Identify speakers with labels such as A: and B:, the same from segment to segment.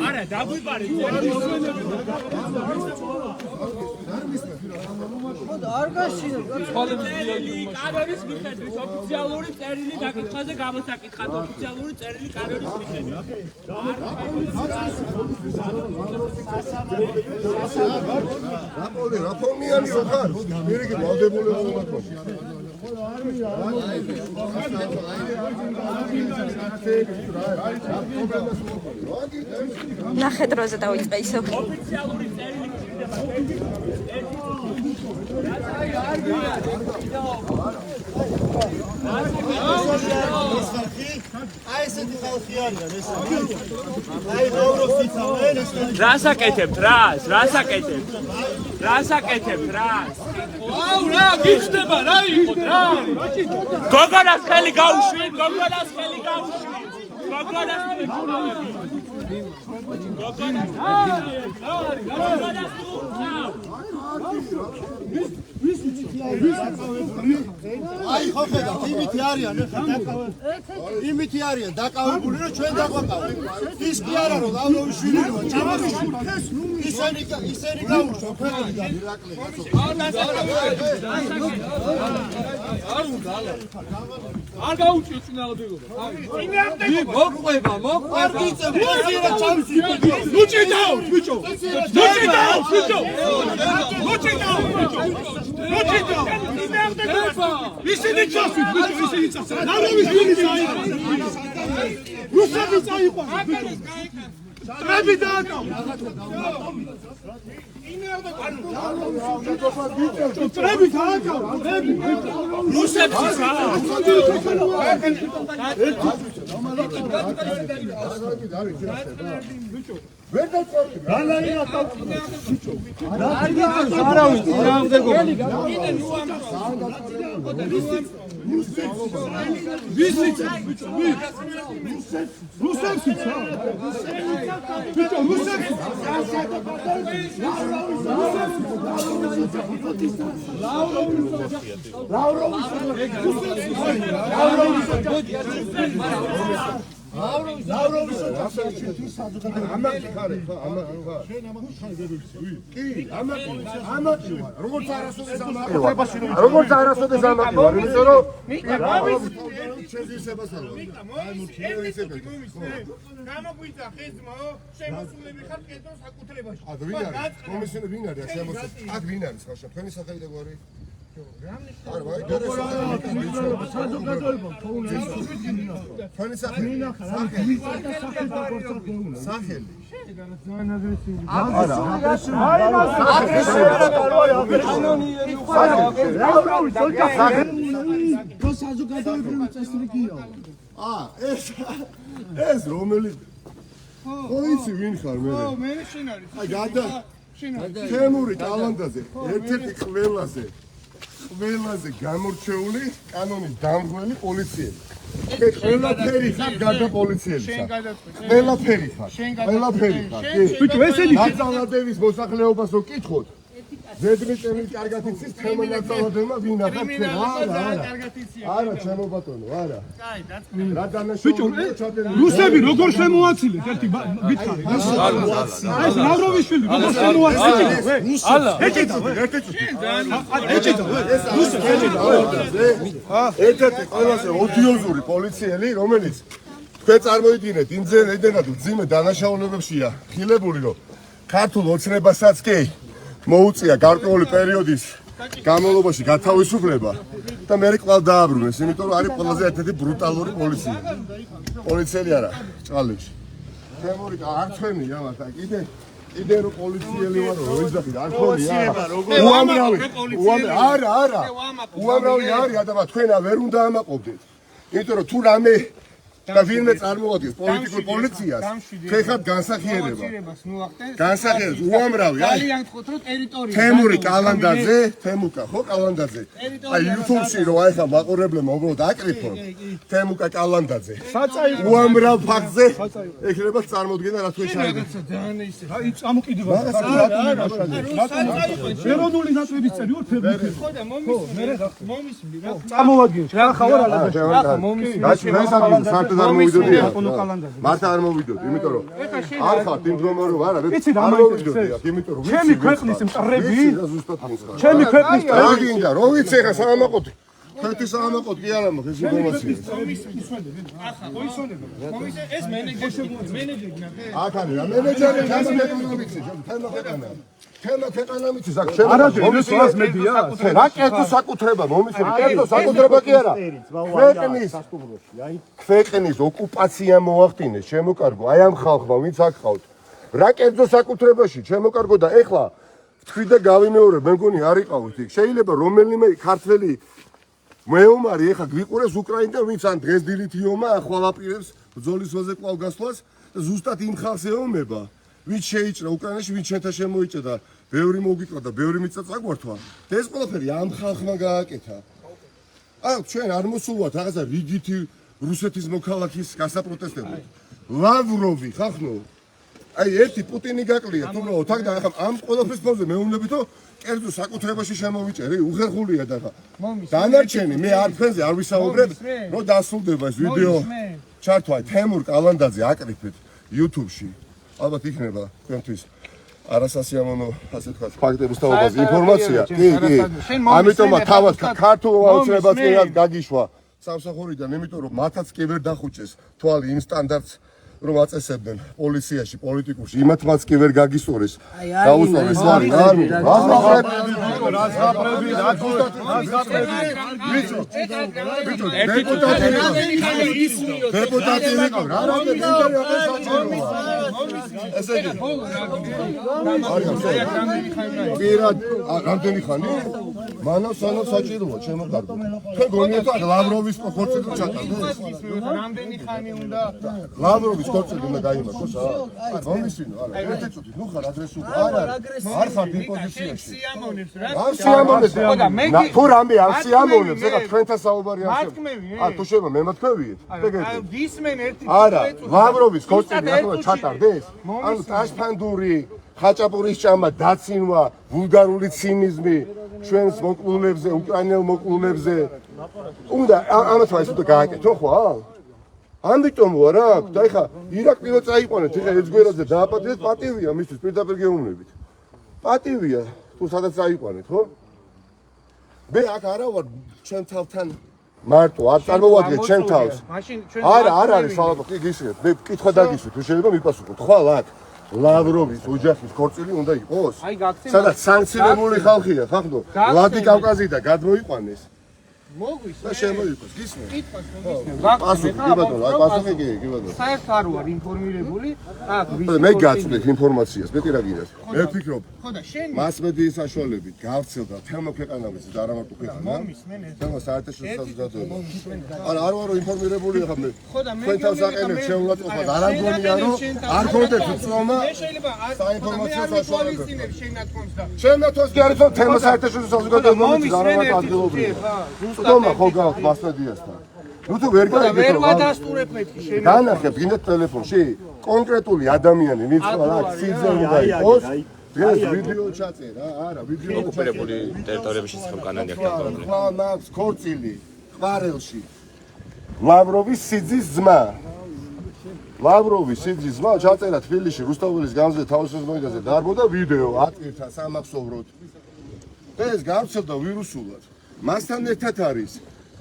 A: არა, დაგვიპარე.
B: არ გაშინო.
A: კანონის მიხედვით ოფიციალური წერილი დაკითხვაზე გამოსაკითხად ოფიციალური წერილი კანონის მიხედვით.
C: რაფორმიანი ხარ? მერე ვალდებული ვარ.
D: ნახე დროზე დავიწყე ისო.
A: ოფიციალური წერილი
E: აი ესეთი ხალხი არიან ეს. აი გაუროს იცავენ ეს.
A: რასაკეთებთ რას? აუ რა გიჩნდება რა იყო რა? გოგონას ხელი გაუშვით.
E: აი ხო ხედავ, იმითი არიან იმითი არიან დაკავებული რომ ჩვენ დაგვაკავეთ. ის კი არა რომ ლავროვიშვილი როა ჩამოვიშვილი. ისინი გაუშვო ქვეყნიდან ირაკლი.
A: არ გაუჩიო წინააღმდეგობა. მოყვება.
E: არ გიწევ პოზიცია ჩამოსვით.
A: ლუჭიდაო, ბიჭო. ისინი ჩასვით, ბიჭო, ისინი ჩასვით. ლავროვიშვილი წაიღო. რუსები წაიღო. ტრები დააკავ. ტრები დააკავ. რუსები
C: ვერ დაწყობ.
B: განაირა ბიჭო. არ გიწევს არავინ წინააღმდეგობა.
C: როგორც არასოდეს ამაყი ვარ, იმიტომ რომ
F: გამოგვიცა ხეზმო, შემოსულები ხარ კედროს საკუთრებაში.
C: ვინ არის? კომისიონი ვინ არის შემოსული? აქ ვინ არის ხაშა? თქვენი სახელი და გვარი? არ ვაი, თქვენი სახელი. სახელი. ეს რომელი პოლიცი ვინ ხარ მე?
F: მე შენ არის.
C: აი გადა თემური ტალანდაზე ერთ-ერთი ყველაზე გამორჩეული კანონის დამღმელი პოლიციელი. ყველაფერი ხარ გადა პოლიციელი. ყველაფერი ხარ. ბიჭო ესენი ნაწალადების მოსახლეობას რო კითხოთ. ზედმეტები კარგად იცის თემა ნაწალადებმა ვინ ახარ ჩვენ? არა ჩემო ბატონო, არა. კაი, დაწყე. რა დანაშაულია ჩადენილი.
B: რუსები როგორ შემოაცილეთ ერთი გითხარი. ეს ლავროვიშვილი როგორ შემოაცილეთ? ალა. ეჭედა.
C: ერთ-ერთი ყველაზე ოდიოზური პოლიციელი, რომელიც თქვენ წარმოიდგინეთ, იმდენად მძიმე დანაშაულებებშია ხილებული, რომ ქართულ ოცნებასაც კი მოუწია გარკვეული პერიოდის განმავლობაში გათავისუფლება და მე კვლავ დააბრუნეს, იმიტომ რომ არის ყველაზე ერთ-ერთი ბრუტალური პოლიციელი არა ჭალებში. თემური არ თქვენია მაგრამ კიდე რო პოლიციელი ვარ რო ვიზახი არ თქვენია. უამრავი არის ადამიანები თქვენ ვერ უნდა ამაყობდეთ. იმიტომ რომ თუ რამე და ვინმე წარმოადგენს პოლიტიკურ პოლიციას, ხეხად განსახიერება. განსახიერებს უამრავი, აი.
F: ძალიან გთხოვთ რომ ტერიტორია
C: თემური კალანდაძე, თემუკა ხო კალანდაძე. აი YouTube-ში რო აი ხა მაყურებლებმა უბრალოდ აკრიფონ თემუკა კალანდაძე. უამრავ ფაქტზე ეხება წარმოდგენა რა თქმა შეიძლება.
B: აი წამოკიდება. ეროვნული ნაკრების წევრი ვარ თემუკა.
F: ხო და მომისმული რა.
B: წამოვადგინე რა ხარ არა.
C: რაც საერთოდ არ მოვიდოდი. მართა არ მოვიდოდი, იმიტომ რომ არ ხართ იმ დრომა რომ არა, არ მოვიდოდი, იმიტომ რომ
B: ჩემი ქვეყნის მტრები,
C: ზუსტად მისხარ.
B: ჩემი ქვეყნის
C: რა გინდა, რო ვიცი ხა საამაყოთი. ხეთი საამაყოთი კი არა მაქვს ეს ინფორმაცია.
F: ეს მენეჯერი ნახე.
C: აქ არის რა მენეჯერი, თემა ეკონომიკსი, თემა ქვეყანა. თემა ქვეყანა მიცი ზაქ
B: არა ჯერ მედია.
C: რა კერძო საკუთრება მომისმენ, კერძო საკუთრება კი არა. ქვეყნის ოკუპაცია მოახდინეს, შემოკარგო, აი ამ ხალხმა, ვინც აქ ხავთ. რა კერძო საკუთრებაში შემოკარგო და ეხლა თქვი და გავიმეორებ, მე მგონი არ იყავით იქ. შეიძლება რომელიმე ქართველი მეომარი ეხლა გვიყურებს უკრაინიდან, ვინც ან დღეს დილით იომა, ახვალ აპირებს ბრძოლის ველზე კვლავ გასვლას და ზუსტად იმ ხალხს ეომება. ვინც შეიჭრა უკრაინაში, ვინც შენთან შემოიჭრა და ბევრი მოგიკლა და ბევრი მიწა წაგვართვა. და ეს ყველაფერი ამ ხალხმა გააკეთა. აი, ჩვენ არ მოსულვათ რაღაცა რიგითი რუსეთის მოქალაქის გასაპროტესტებლად. ლავროვი ხახნო. აი, ერთი პუტინი გაკლია, თუ უბრალოდ აქ და ახლა ამ ყველაფრის ფონზე მეუბნებით, რომ კერძო საკუთრებაში შემოვიჭერი, უხერხულია და ხა. დანარჩენი მე არ თქვენზე არ ვისაუბრებ, რომ დასრულდება ეს ვიდეო. ჩართვა თემურ კალანდაძე აკრიფეთ YouTube-ში. ალბათ იქნება თქვენთვის არასასიამოვნო, ასე ვთქვათ, ფაქტების თაობაზე ინფორმაცია. კი. ამიტომაც თავად ქართულ აუცილებლად გაგიშვა სამსახურიდან, იმიტომ რომ მათაც კი ვერ დახუჭეს თვალი იმ სტანდარტს, რომ აწესებდნენ პოლიციაში, პოლიტიკურში, იმათაც კი ვერ გაგისწორეს. დაუსწორეს არ დეპუტატი იყო რა ესე იგი პირად რამდენი ხანი მანავ სანავ საჭიროა შემოგარგო თქვენ გონიათ ლავროვის ხორცი ჩატარდეს
F: რამდენი ხანი უნდა
C: ლავროვის ხორცი უნდა გაიმართოს რა მომისინო არა ერთი წუთი ნუ ხარ აგრესიული არ ხარ დიპოზიციაში
F: სიამოვნებს რა
C: არ სიამოვნებს თუ რამე არ სიამოვნებს ეხლა თქვენთან საუბარი არ
F: მათქმევი
C: თუ შემა მე მათქვევიეთ
F: აი გისმენ ერთი
C: არა ლავროვის ხორცი რა ჩატარდეს ანუ ტაშფანდური ხაჭაპურის ჭამა დაცინვა ვულგარული ცინიზმი ჩვენს მოკლულებზე უკრაინელ მოკლულებზე უნდა ამათ ეს უნდა გააკეთო ხო ამიტომ ვარა და ეხა ირაკლი რო წაიყვანეთ ეხა ეძგვერაძე დააპატიეთ პატივია მისთვის პირდაპირ გეუბნებით პატივია თუ სადაც წაიყვანეთ ხო მე აქ არა ვარ ჩვენ თავთან მარტო არ წარმოვადგენ ჩვენ თავს არა არ არის სალაპო გისურვებთ მე კითხვა დაგისურვებთ თუ შეიძლება მიპასუხოთ ხვალ აქ ლავროვის ოჯახის ქორწილი უნდა იყოს სადაც სანქციონირებული ხალხია ხახნო ლადი კავკაზიდან გადმოიყვანეს მოგვის და შემოიყვანეს გისმენ კითხვას მოგისმენ პასუხი კი ბატონო აი პასუხი კი ბატონო
F: საერთოდ არ ვარ ინფორმირებული აქ
C: მე გაწვდით ინფორმაციას მე კი რა გინდა მე ვფიქრობ
F: ხო და შენ
C: მასმედიის საშუალებით გავრცელდა თემა ქვეყანაზე და არა მარტო ქვეყანა თემა საერთაშორისო საზოგადოება არა არ ვარო ინფორმირებული ხა მე
F: ხო და მე
C: თქვენ თავს აყენებთ შეულაწყვეტად არ ამგონია რომ არ გონდეთ უწომა
F: შეიძლება
C: საინფორმაციო
F: საშუალებით შენ ნათქვამს და
C: შენ ნათქვამს კი არის რომ თემა საერთაშორისო საზოგადოებაში არა მარტო ადგილობრივი თომა ხო გაქვთ მასმედიასთან ნუ თუ ვერ გაიგეთ
F: ვერ ვადასტურებ მეთქი შენ
C: განახებ გინდათ ტელეფონში კონკრეტული ადამიანი ვინც რა სიძე უნდა იყოს დღეს ვიდეო ჩაწერა არა ვიდეო
D: ოკუპირებული ტერიტორიებში ხელკანანი აქვს
C: ხა მაქვს ქორწილი ყვარელში ლავროვის სიძის ძმა ლავროვის სიძის ძმა ჩაწერა თბილისში რუსთაველის განძზე თავისუფლების მოედანზე დარბოდა ვიდეო ატვირთა სამახსოვროდ და ეს გავრცელდა ვირუსულად მასთან ერთად არის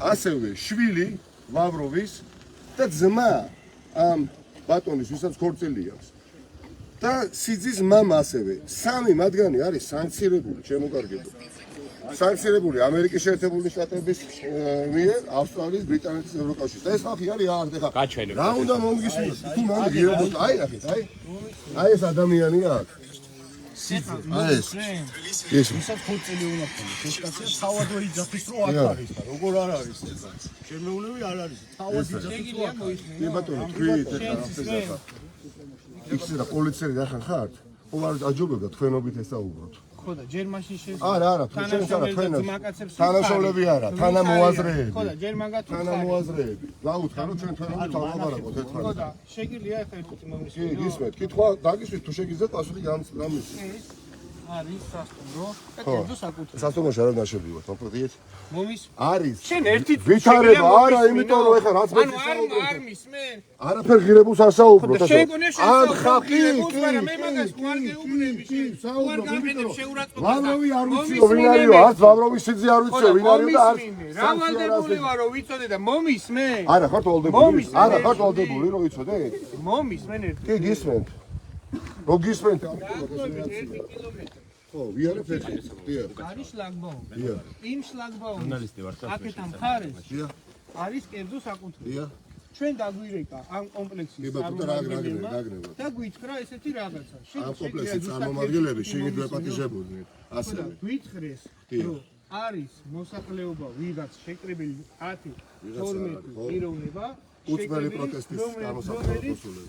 C: ასევე შვილი ლავროვის და ძმა ამ ბატონის ვისაც ქორწილი აქვს და სიძის მამა ასევე სამი მათგანი არის სანქციონირებული შემოგარგებული სანქციონირებული ამერიკის შეერთებული შტატების მიერ ავსტრალიის ბრიტანეთის ევროკავშირის და ეს ხალხი არის არ ეხა რა უნდა მომგისმინოთ თუ მანდ გიებოთ აი ნახეთ აი ეს ადამიანი აქვს
E: ვისაც ხუთწილი უნდა ქონდეს ეს კაცი თავად იძახის რომ არ არის და როგორ არ არის ეს შემეულები არ არის თავად იძახის რომ
C: კი ბატონო თქვით ეხლა იქ და პოლიციელი ახან ხართ ო არ აჯობებდა თქვენობით ესაუბროთ
F: ხო და ჯერ მაშინ
C: არა თუ შენს არა თქვენს თანაშრომლები არა თანამოაზრეები
F: ხო და ჯერ მაგათ
C: თანამოაზრეები გაუთხარ რომ ჩვენ თქვენობით ავაბარაკოთ
F: ხო
C: ერთმანეთს
F: და შეგიძლია ახლა ერთი მომის
C: კი გისმენთ კითხვა დაგისვით თუ შეგიძლიათ პასუხი გამის
F: არის სასტუმრო და კერძო საკუთრება
C: სასტუმროში არ ნაშებივართ მოგდიეთ
F: მომის
C: არის
F: შენ ერთი
C: ვითარება არა იმიტომ რომ ეხლა რაც მე
F: არ მისმენ
C: არაფერ ღირებულს არ საუბრობ
F: შენ გონია
C: ან ხალხი
F: მაგრამ მე მაგას თუ არ გეუბნები შენ
C: საუბრობ
F: გამენებ შეურაცხყოფა
C: ლავროვი არ ვიციო ვინ არისო არც ლავროვის სიძე არ ვიციო ვინ არისო და არც
F: რა ვალდებული ვარო ვიცოდე და მომისმენ
C: არა ხართ ვალდებული არა ხართ ვალდებული რომ ვიცოდე
F: მომისმენ ერთი
C: კი გისმენთ რო გისმენთ ხო ვიარებ ერთი დიახ
F: არის შლაგბაუმი
C: დიახ
F: იმ შლაგბაუმის აქეთან მხარეს არის კერძო საკუთრება ჩვენ დაგვირეკა ამ კომპლექსის
C: წარმომადგენლებმა
F: და გვითხრა ესეთი რაღაცა
C: ამ კომპლექსის წარმომადგენლები შეგიძლია პატიჟებოდნენ ასევე
F: გვითხრეს რომ არის მოსახლეობა ვიღაც შეკრებილი 10-12 პიროვნება
C: უწმელი პროტესტის გამოსახულებელი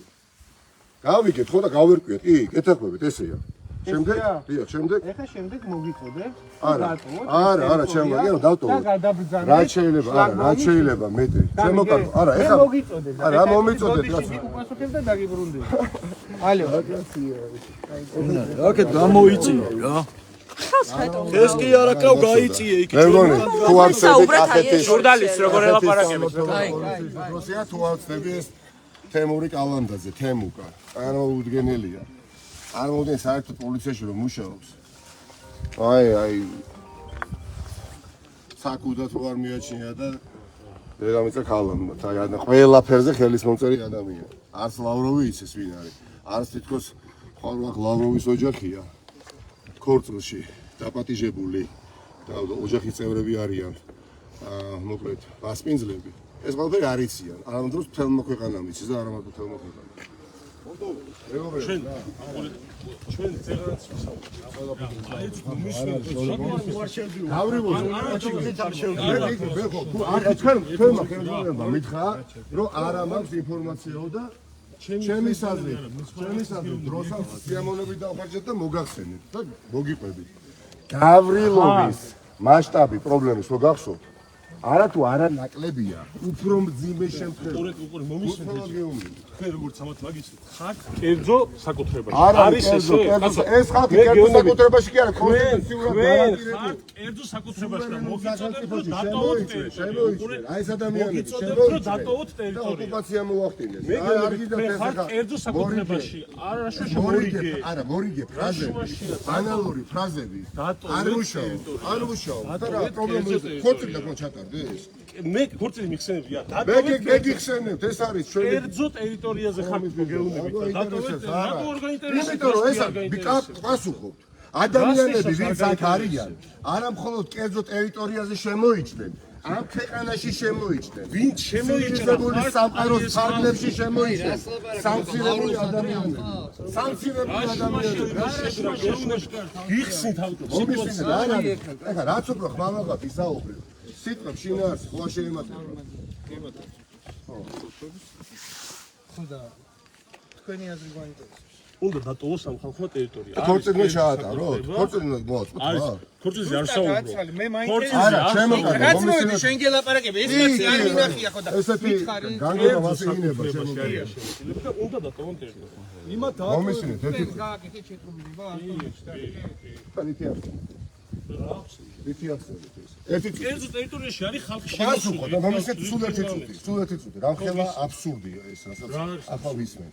C: გავიგეთ ხო და გავერკვიეთ კი გეთახვებით ესეა შემდეგ დიახ შემდეგ
F: ეხა შემდეგ მოგიწოდე
C: არა ჩემო დავტოვო
F: და გადაბრძანე
C: რა შეიძლება მეტი ჩემო კარგო არა ეხა
F: მოგიწოდე
C: არა მომიწოდეთ რა
F: უპასუხებ და დაგიბრუნდები ალო
B: აქეთ გამოიწია რა ეს კი არაკრავ გაიწიე იქ
C: მე მგონი თუ არ ცდები ახეთი
A: ჟურნალის როგორ ელაპარაკებს
C: რუსია თუ არ ცდები ეს თემური კალანდაძე თემუკა წარმოუდგენელია არ მოდენ საერთოდ პოლიციაში რომ მუშაობს აი საკუდად არ მიაჩნია და დედამიწა ქალამდე აი ყველაფერზე ხელის მომწერი ადამიანი არც ლავროვი იცის ვინ არის არც თითქოს ხოლმე ლავროვის ოჯახია ქორწილში დაპატიჟებული და ოჯახის წევრები არიან მოკლედ მასპინძლები ეს ყველაფერი არ იციან არამედ დროს თელმა ქვეყანამ იცის და არამედ თელმა ქვეყანამ ჩვენ წერაც მითხრა რომ არა მაქვს ინფორმაციაო და ჩემი საზრით დროსაც სიამოვნებით დავხარჯეთ და მოგახსენეთ და მოგიყვებით გავრილოვის მასშტაბი პრობლემის რო გახსოვთ არა თუ არა ნაკლებია უფრო მძიმე შემთხვევა
B: უკვე მომისმენთ თქვენ როგორც ამათ მაგიცით ხარ კერძო საკუთრებაში
C: არის ეს ხალხი კერძო საკუთრებაში კი არა კონსტიტუციურად გარანტირებული
B: კერძო საკუთრებაში და მოგიწოდეთ რომ დატოვოთ ტერიტორია
C: აი ეს ადამიანები
B: რომ დატოვოთ ტერიტორია
C: ოკუპაცია მოახდინეს
B: არ გიდათ ეს ხარ კერძო საკუთრებაში არა შემოიგე
C: არა მორიგე ფრაზები ბანალური ფრაზები არ მუშაობ და რა პრობლემა ხოჭი და ჩატარდეს
B: მე ქორწილი მიხსენებია
C: მე გიხსენებთ ეს არის ჩვენი
B: კერძო ტერიტორიაზე ხარ გეუბნებით დატოვეთ რატო ორგანიზაცია
C: იმიტომ რომ ეს პასუხობთ ადამიანები ვინც აქ არიან არა მხოლოდ კერძო ტერიტორიაზე შემოიჭრნენ ამ ქვეყანაში შემოიჭრნენ ვინც შემოიჭრებული სამყაროს ფარგლებში შემოიჭრნენ სამცირებული ადამიანები
B: გიხსნით ავტო
C: ეხლა რაც უფრო ხმამაღად ისაუბრებ სიტყვებს შინაარს ხო შეემატება
F: ხო და თქვენი აზრი გვაინტერესებს
B: უნდა დატოვოს ამ ხალხმა ტერიტორია
C: ქორწილმა ჩაატაროთ ქორწილმა მოაწყოთ
B: არის ქორწილზე არ საუბრობ
F: მე მაინტერესებს
C: არა ჩემო კარგი
F: რაც მოვიდი შენ გელაპარაკები ეს კაცი არ მინახია ხო და
C: ესეთი განგება მასინება ჩემო კარგი
B: უნდა დატოვონ ტერიტორია
C: იმათ მომისინეთ ერთი
F: გააკეთეთ შეტყობინება
C: ერთი
B: კერძო ტერიტორიაში არის ხალხი
C: შემოსულიყო და მომისინეთ სულ ერთი წუთი რამხელა აბსურდია ეს რასაც ახლა ვისმენ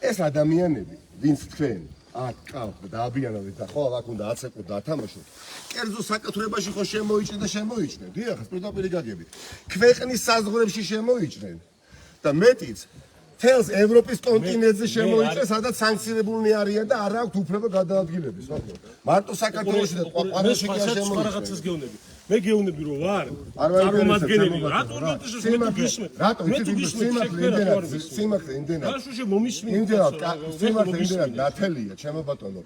C: ეს ადამიანები ვინც თქვენ აქ ყავთ და დააბიანავთ და ხო აქ უნდა აცეკვოთ და ათამაშოთ კერძო საკუთრებაში ხო შემოიჭრნენ დიახ პირდაპირ გაგებით ქვეყნის საზღვრებში შემოიჭრნენ და მეტიც თელს ევროპის კონტინენტზე შემოიწეს, სადაც სანქციონებულნი არიან და არ აქვს უფლება გადაადგილების, ხო? მარტო საქართველოში და ყვაყარაში კი არ შემოიწეს.
G: მე გეუბნები რომ ვარ
C: წარმომადგენელი
G: რატო
C: სიმართლე იმდენად
G: გაშუშე მომისმინე
C: სიმართლე იმდენად ნათელია ჩემო ბატონო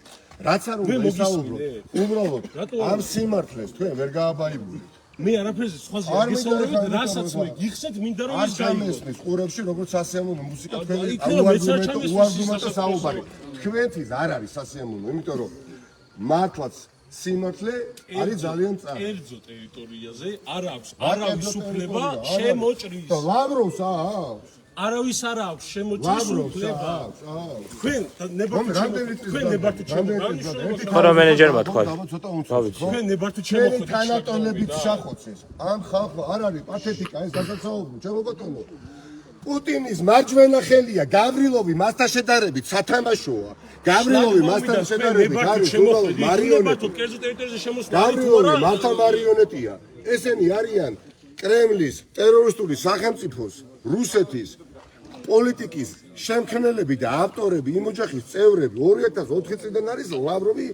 C: რაც არ უნდა ესაუბრო უბრალოდ ამ სიმართლეს თქვენ ვერ გააბაიბულეთ
G: მე არაფერზე სხვაზე არ გესაუბრებ რასაც მე გიხსენთ მინდა რომ ის
C: გამოსმის ყურებში როგორც სასიამოვნო მუსიკა თქვენ უარგუმენტო საუბარი თქვენთვის არ არის სასიამოვნო იმიტომ რომ მართლაც სიმართლე არის ძალიან წამი.
G: კერძო ტერიტორიაზე არ აქვს უფლება შემოჭრის.
C: და ლავროვს აქვს.
G: არავის არ აქვს შემოჭრის უფლება. თქვენ ნებართვით შემოხვედით.
D: ხარა მენეჯერმა თქვა.
G: თქვენ ნებართვით
C: ჩემი
G: შემოხვედით.
C: თანატოლებით შახოცეს. ამ ხალხო არ არის პათეტიკა ეს დასაცავებელი. ჩემო ბატონო. პუტინის მარჯვენა ხელია გავრილოვი მასთან შედარებით სათამაშოა. გავრილოვი მასთან შედარებით არის უბრალოდ მარიონეტი. გავრილოვი მართა მარიონეტია. ესენი არიან კრემლის, ტერორისტული სახელმწიფოს, რუსეთის პოლიტიკის შემქმნელები და ავტორები, იმ ოჯახის წევრები 2004 წლიდან არის ლავროვი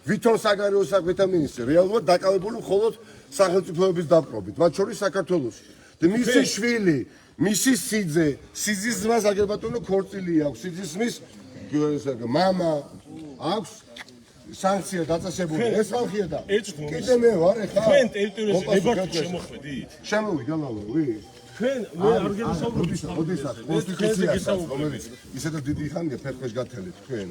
C: ვითომ საგარეო საქმეთა მინისტრი. რეალურად დაკავებული მხოლოდ სახელმწიფოების დაპყრობით, მათ შორის საქართველოში. და მისი შვილი, მისი სიძის ძმა საგებატონო ქორწილი აქვს, სიძის ძმის მამა აქვს სანქცია დაწესებული. ეს ხალხია და კიდე მე ვარ ეხლა
G: თქვენ ტერიტორიაზე ნებართვით შემოხვედით.
C: შემოვიდა ლავროვი.
G: თქვენ მე არ გესაუბრებ
C: ოდესაც კონსტიტუციას რომელიც ისედაც დიდი ხანია ფერფეშ გათელით თქვენ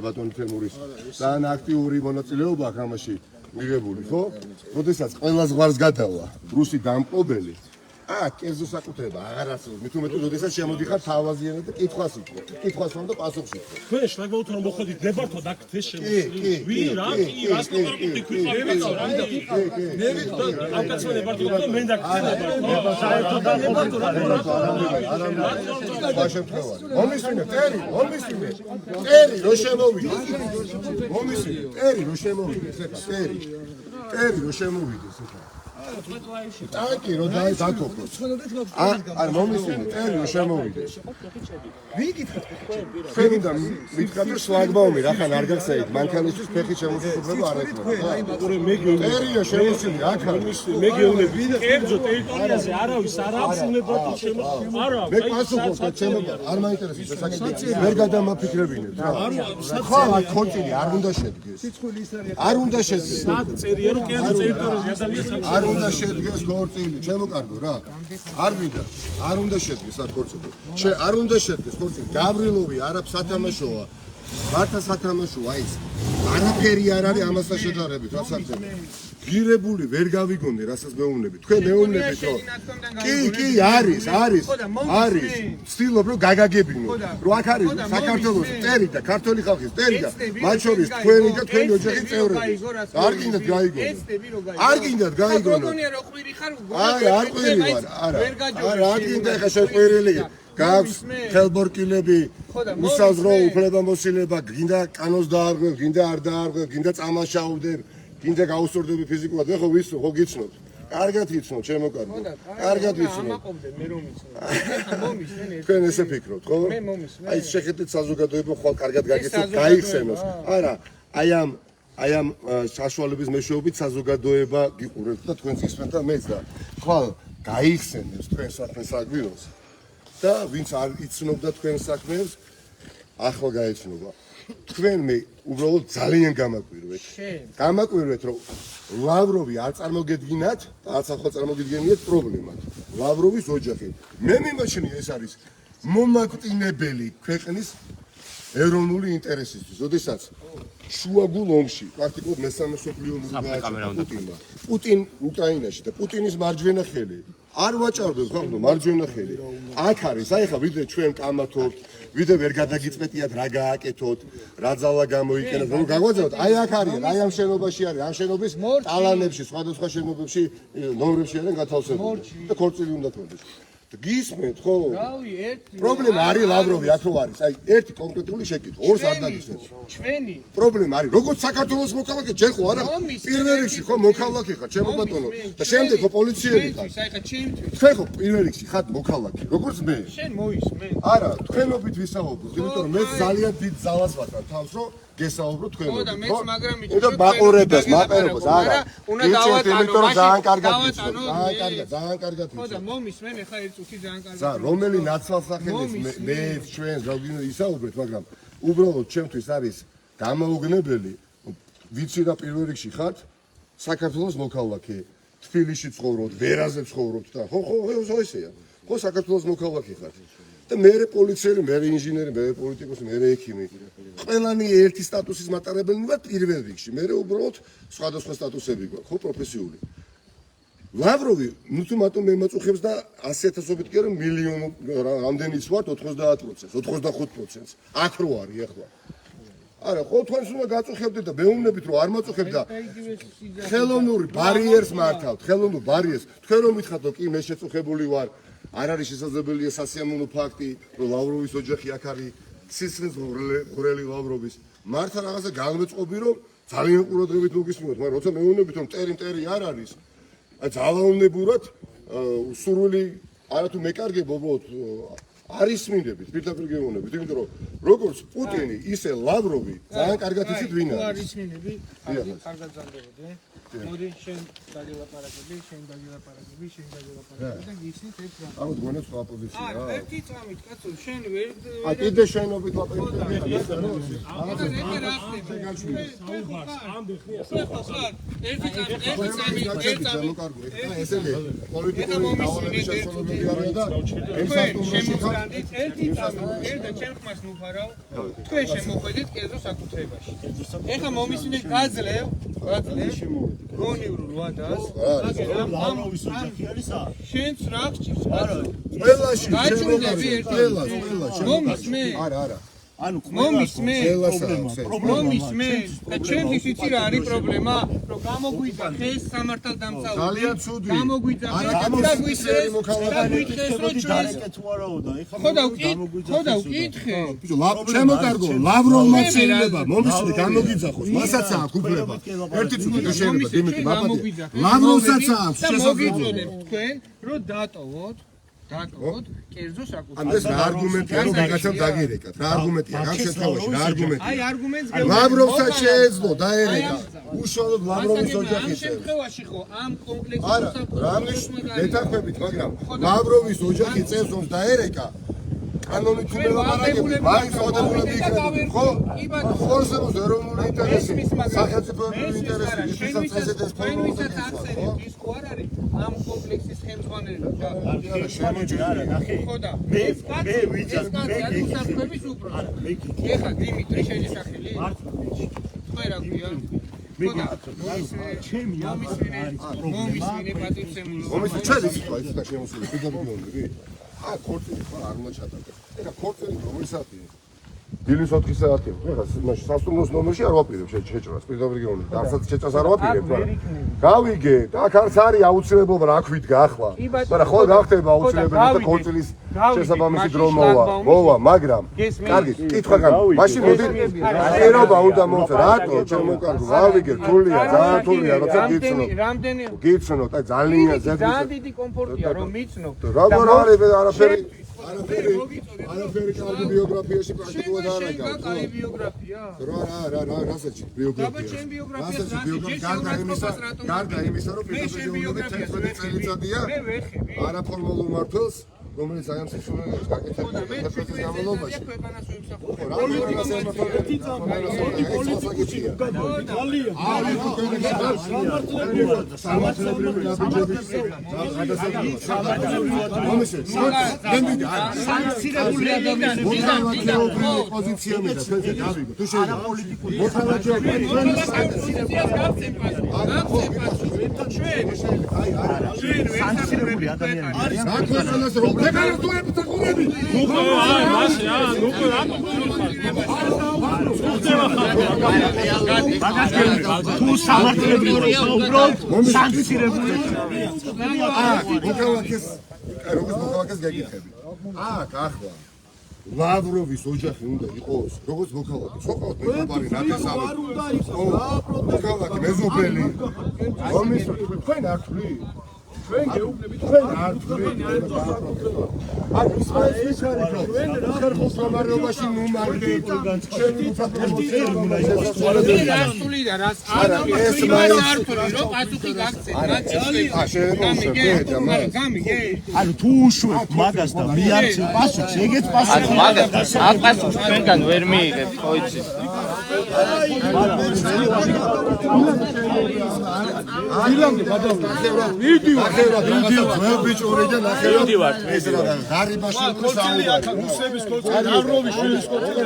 C: ბატონი თემურის ძალიან აქტიური მონაწილეობა აქვს ამაში მიღებული ხო? ოდესაც ყველა ზღვარს გადავა რუსი დამპყრობელი კერძო საკუთრება აღარ არსებობს. მით უმეტეს როდესაც შემოდიხარ თავაზიანად და კითხვას ითქვა. კითხვას რომ და პასუხს ითქვა.
G: თქვენ შლაგბაუთ რომ მოხდით ნებართვით აქ ეს შემოსული. ვი რა კი რას ნებართვით ქვიყავით რა. ამ კაცმა ნებართვით და მე დაგცენება. საერთოდ არ ნებართვით რა.
C: მომისმინე ტერი, მომისმინე. ტერი რო შემოვიდეს. მომისმინე ტერი რო შემოვიდეს ეხლა ტერი. ტერი რო შემოვიდეს ეხლა. ტანკი რო დააკოპოს. არ მომისმინე ტერი რო შემოვიდეს. ვიკითხეთ თქვენი და მითხრათ რომ შლაგბაუმი რახან არ გახსენეთ მანქანისთვის ფეხი შემოსულობა არ ეკნება.
G: მე გეუბნები
C: ტერია შემოსული აქ არის.
G: მე გეუბნები კერძო ტერიტორიაზე არავის არ აქვს ნებართვით შემოსული. არა
C: მე პასუხობ და ჩემო არ მაინტერესებს ეს საკითხი. ვერ გადამაფიქრებინებ რა. ხო, აქ ქორწილი არ უნდა შედგეს. არ უნდა შედგეს.
G: წერია რომ კერძო ტერიტორიაზე ადამიანს
C: არ უნდა შედგეს ქორწილი, ჩემო კარგო რა. არ მინდა. არ უნდა შედგეს აქ ქორწილი. არ უნდა შედგეს ქორწილი. გავრილოვი არაფ სათამაშოა. მართა სათამაშოა ის. არაფერი არ არის ამასთან შედარებით, რასაც გირებული ვერ გავიგონე, რასაც მეუბნები. თქვენ მეუბნებით რომ კი, არის. ვცდილობ რომ გაგაგებინო. რომ აქ არის საქართველოს წერი და ქართული ხალხის წერი და მათ შორის თქვენი და თქვენი ოჯახის წევრები. არ გინდათ გაიგონო. არ გინდათ გაიგონო. არ ყვირი ვარ, არა, არ გინდა ხა შეყვირილი. გაქვს ხელბორკილები, უსაზრო უფლებამოსილება, გინდა კანონს დაარღვევ, გინდა არ დაარღვევ, გინდა წამაშაობდებ, გინდა გაუსწორდები ფიზიკურად, ეხო ვისო, ხო გიცნობ. კარგად იცნობ, ჩემო კარგო. კარგად იცნობ.
F: მე რომ იცნობ. ეხლა მომისმენ ეს.
C: თქვენ ესე ფიქრობთ, ხო?
F: მე მომისმენ.
C: აი შეხედეთ საზოგადოება ხვალ კარგად გაგიცნობ, გაიხსენოს. არა, აი ამ საშუალების მეშვეობით საზოგადოება გიყურებთ და თქვენს ისმენთ და მეც და ხვალ გაიხსენებს თქვენ საქმეს აგვიროს. და ვინც არ იცნობდა თქვენ საქმეს, ახლა გაეცნობა. თქვენ მე უბრალოდ ძალიან გამაკვირვეთ, რომ ლავროვი არ წარმოგედგინათ, არც ახლა წარმოგედგენიათ პრობლემად. ლავროვის ოჯახი. მე მიმაჩნია ეს არის მომაკვდინებელი ქვეყნის ეროვნული ინტერესისთვის. ოდესაც შუაგულ ომში, პრაქტიკულად მესამე მსოფლიო ომი გააჩნდა პუტინ უკრაინაში და პუტინის მარჯვენა ხელი. არ ვაჭარბებ ხალხო მარჯვენა ხელი. აქ არის, აი ხა ვიდრე ჩვენ კამათობთ, ვიდრე ვერ გადაგიწმეტიათ რა გააკეთოთ, რა ძალა გამოიყენოთ, რომ გაგვაძავოთ. აი აქ არის, აი ამ შენობაში არის, ამ შენობის ტალანებში, სხვადასხვა შენობებში, ნომრებში არიან გათავსებული და ქორწილი უნდა თქონდეს. გისმენთ ხო?
F: რავი, ერთი
C: პრობლემა არის ლავროვი აქ რო არის. აი, ერთი კონკრეტული შეკითხვა, ორს არ დაგისვენთ.
F: ჩვენი
C: პრობლემა არის, როგორც საქართველოს მოქალაქე, ჯერ ხო არა? პირველ რიგში ხო მოქალაქე ხარ, ჩემო ბატონო. და შემდეგ ხო პოლიციელი ხარ.
F: აი ხა ჩემთვის
C: თქვენ ხო პირველ რიგში ხართ მოქალაქე, როგორც მე.
F: შენ მოისმენ
C: არა, თქვენობით ვისაუბროთ, იმიტომ რომ მე ძალიან დიდ ძალას ვატარ თავს, რომ გესაუბრო თქვენობით.
F: ხო და მეც მაგრამ
C: და მაყურებელს, მაყურებელს, არა.
F: უნდა დავატანო,
C: იმიტომ რომ ძალიან კარგად
F: დავატანო,
C: ძალიან კარგად, ძალიან კარგად
F: ხო და მომისმენ ახლა ერთ წუთი ძალიან კარგი
C: ზა, რომელი ნაცვალსახელებს მე ჩვენ ზოგადად ისაუბრეთ, მაგრამ უბრალოდ ჩემთვის არის დამოუგნებელი, ვიცი რა პირველ რიგში ხართ საქართველოს მოქალაქე, თბილისში ცხოვრობთ, ვერაზე ცხოვრობთ და ხო ესეა. ხო საქართველოს მოქალაქე ხართ. და მე პოლიციელი, მე ინჟინერი, მე პოლიტიკოსი, მე ექიმი. ყველანი ერთი სტატუსის მატარებელი ვართ პირველ რიგში. მე უბრალოდ სხვადასხვა სტატუსები გვაქვს, ხო პროფესიული. ლავროვი, ნუ თუ მარტო მემაწუხებს და 100,000-ობით კი არა მილიონ რამდენიც ვართ 90%, 85%. აქ რო არის ახლა. არა, ხო თქვენს უნდა გაწუხებდეთ და მეუბნებით რომ არ მაწუხებთ და ხელოვნური ბარიერს მართავთ, ხელოვნურ ბარიერს. თქვენ რომ მითხართ რომ კი მე შეწუხებული ვარ, არ არის შესაძლებელია სასიამოვნო ფაქტი, რომ ლავროვის ოჯახი აქ არის, სისხლის ღრელი ლავროვის. მართა რაღაცა განმეწყობი რომ ძალიან ყურადღებით მოგისმინოთ, მაგრამ როცა მეუბნებით რომ ტერი არ არის, ძალაუნებურად სურვილი არათუ მეკარგება უბრალოდ არის მინდებით, პირდაპირ გეუბნებით, იმიტომ რომ როგორც პუტინი, ისე ლავროვი ძალიან კარგად იცით ვინ არის.
F: არის მინები, კარგად ზარდებოდი. მოდი შენ დაგელაპარაკები და გიცნით ერთ რამ.
C: აუ თქვენ სხვა პოზიცია.
F: არა, ერთი წამით, კაცო, შენ ვერ
C: კიდე შენობით ლაპარაკობთ.
F: თქვენ შემოხვედით კერძო საკუთრებაში. ეხლა მომისმინეთ გაძლევ გონივრულ ვადას.
E: ლავროვის ოჯახი არის ა?
F: შენც რა გჭირს? არა.
C: ყველაში
F: გაჩვენები ერთი. მომისმენ?
C: არა.
E: ანუ
F: მომისმენ?
E: პრობლემა
F: მომისმენ? და ჩემთვის იცი რა არის პრობლემა? რომ გამოგვიძახ ეს სამართალ დამცავი.
C: ძალიან ცუდი.
F: გამოგვიძახ
C: არა,
F: და
C: გამოსისერი მოქალაქე.
F: გითხრეს რომ ჩვენს
E: დარეკეთ უარაო და ეხლა
F: ხო და უკითხე.
C: ბიჭო, შემოკარგო, ლავროვმა შეიძლება მომისმე გამოგიძახოს, მასაც აქვს უფლება. ერთი წუთი შეიძლება დიმიტრი მაპატია. ლავროვსაც აქვს შესაძლებლობა.
F: თქვენ რომ დატოვოთ კერძო საკუთრებას.
C: ამ ეს რა არგუმენტია რომ ვიღაცამ დაგირეკათ? რა არგუმენტია? რა შეთავაში? რა არგუმენტია?
F: აი არგუმენტს
C: ლავროვსაც შეეძლო დაერეკა. უშუალოდ ლავროვის ოჯახის
F: ამ შემთხვევაში ხო ამ კომპლექსის
C: არა, რამის მეთანხმებით, მაგრამ ლავროვის ოჯახი წევს რომ დაერეკა კანონით თუ მელაპარაკები, მაინც ავადმყოფები იქნება, ხო? ხორცების ეროვნული ინტერესი, სახელმწიფოებრივი ინტერესი, ვისაც პრეზიდენტს
F: ფორმულირებს, ის ხო არ არის ამ კომპლექსის ხელმძღვანელი.
E: არა, შემოჭრა არა, ნახე.
F: ხო და
E: მე ვიძახ, მე
F: გეკითხები უბრალოდ. ეხლა დიმიტრი შენი სახელი? თქვენ რა გვია?
E: ჩემი ამისმინე
F: მომისმინე პატივცემულობა.
C: მომისმინე ჩვენი სიტუაცია და შემოსული პირდაპირ. აი ქორწილი ხო არ უნდა ჩატარდეს. ეხა ქორწილი რომელი საათია? დილის 4 საათია. ეხა სასტუმროს ნომერში არ ვაპირებ შეჭრას. პირდაპირ გეუბნები. დასად შეჭრას არ ვაპირებ, მაგრამ გავიგე. აქ არის აუცილებლობა რა ქვიდგა ახლა. მაგრამ ხო გახდება აუცილებელი და ქორწილის შესაბამისი დრო მოვა, მაგრამ კარგი, კითხვა გაიგე. მაშინ მოდი ერობა უნდა მოუწე. რატო შემოკარგო? გავიგე, რთულია, ძალიან რთულია, როცა
F: რამდენი
C: გიცნოთ, აი ძალიან
F: ძალიან დიდი კომფორტია რომ მიცნო.
C: როგორ არის არაფერი კარგი ბიოგრაფიაში პრაქტიკულად არ არის.
F: კარგი ბიოგრაფია?
C: რა, რასაც ბიოგრაფია. რასაც ბიოგრაფია გარდა იმისა, რომ პირდაპირ 11 წელიწადია არაფორმალურ მმართველს, რომელიც აი ამ სიცოცხლეებს გაკეთებდა ერთ-ერთ განმავლობაში.
F: სანქცირებული ადამიანები
C: პოზიციები და თქვენ გავიგო. თუ შეიძლება პოლიტიკური მოქალაქეები
E: სანქცირებული ადამიანები თუ სამართლებრივია უბრალოდ სანქცირებული
C: მოქალაქეს როგორც მოქალაქეს გეკითხები. აქ ახლა ლავროვის ოჯახი უნდა იყოს, როგორც მოქალაქე. სოყავთ მეგობარი ნათესავი. მოქალაქე მეზობელი. რომის თქვენ არ თქვი? ჩვენ გეუბნებით თქვენ არ თქვი? არ ის არის ხერხოს გამარჯვებაში ნუმარდით. ჩვენი
E: ანუ თუ უშვებ მაგას და მე არ პასუხს, ეგეც პასუხი.
F: მაგას აქ პასუხს ჩვენგან ვერ მიიღეთ, ხო იცით?
B: დილამდე გადავიდა.
C: მე ბიჭური და ნახევარი
D: ვარ.
C: ეს რა გარიბაში
B: კორცელი აქ რუსების კორცელი ლავროვის შვილის კორცელი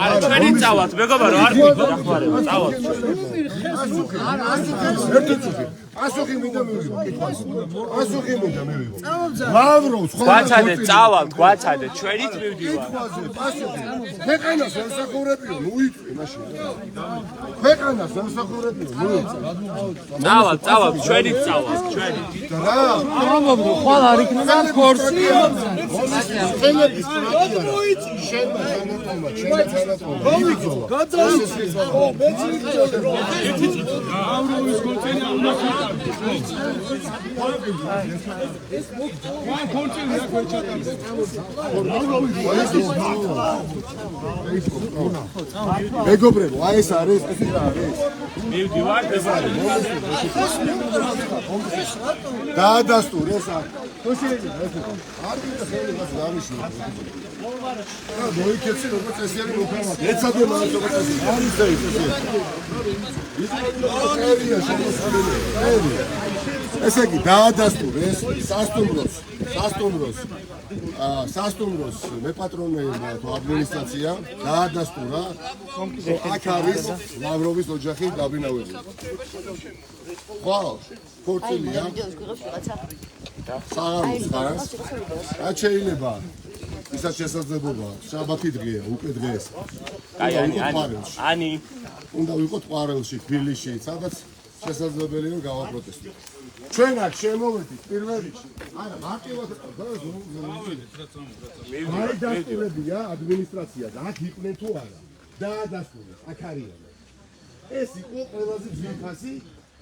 D: არა ჩვენი წავალთ მეგობარო არ მიგო დახმარება წავალთ
C: ასოხი მინდა მივიღო ასოხი მინდა მივიღო ლავროვს ხო
D: გვაცადეთ წავალთ გვაცადეთ ჩვენით მივდივარ
C: ქვეყანას ემსახურებიო ნუ იწვი მაშინ ქვეყანას ემსახურებიო ნუ იწვი
D: წავალთ ჩვენით წავალთ ჩვენი
C: რა
F: ხვალ არ იქნება ხორცი.
C: ხელების პრაქტიკა შემა თანატომა მივიძოლა
B: ლავროვის კორცელი უნდა
C: მეგობრებო, აი ეს არის, ეს რა არის?
D: მივდივარ
C: დაადასტურე ეს არის. არ გინდა ხელი მას გამიშლო. რა მოიქეცი როგორც ეს არის მოქალაქე. ეცადე მას როგორც ეს არის ეს. ერია შემოსავლელი. ერია. ესე იგი დაადასტურე ეს სასტუმროს მეპატრონეებმა თუ ადმინისტრაცია დაადასტურა აქ არის ლავროვის ოჯახი დაბინავებული. ხო, ქორწილია. საღამოს ხარ? რა შეიძლება? ისაც შესაძლებობა, შაბათი დღეა, უკვე დღეს.
D: აი ანი
C: უნდა ვიყოთ ყვარელში, თბილისში, სადაც შესაძლებელი რომ გავაპროტესტო. ჩვენ აქ შემოვედით პირველ რიგში. არა, მარტივად დაადასტურებია ადმინისტრაცია და აქ იყვნენ თუ არა. დაადასტურეს, აქ არიან. ეს იყო ყველაზე ძვირფასი,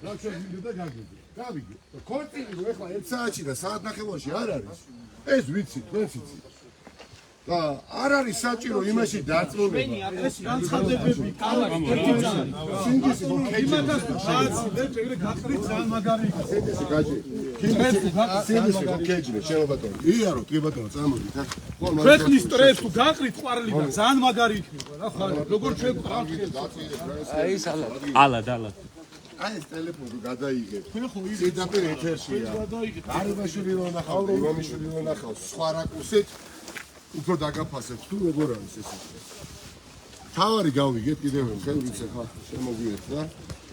C: რა ჩვენ გინდა გაგვიგე. გავიგე. ქორწილი რო ეხლა 1 საათში და საათ ნახევარში არ არის. ეს ვიცი, თქვენც იცით. და არ არის საჭირო იმაში დაწმუნება.
B: ეს განცხადებები სინდისი იმათას გააცილეთ, ეგრე გახდით ძალიან მაგარი იყო.
C: სინდისი გაჭი. სინდისი გაკეჯნე, შენობა ბატონო. იარო, კი ბატონო, წამოდით აქ.
B: ქვეყნის სტრესს თუ გაყრით ყვარლიდან ძალიან მაგარი იქნება რა ხარ. როგორ ჩვენ ყავთ
F: აი სალატი.
D: ალად
C: აი ეს ტელეფონი გადაიგეთ. ზედაპირ ეთერშია. გარიბაშვილი რო ნახავ, რომიშვილი რო ნახავ, სხვა რაკურსით უფრო დაგაფასებ თუ როგორ არის ეს. თავარი გავიგეთ კიდევ ხელით ახლა შემოგვიეთ და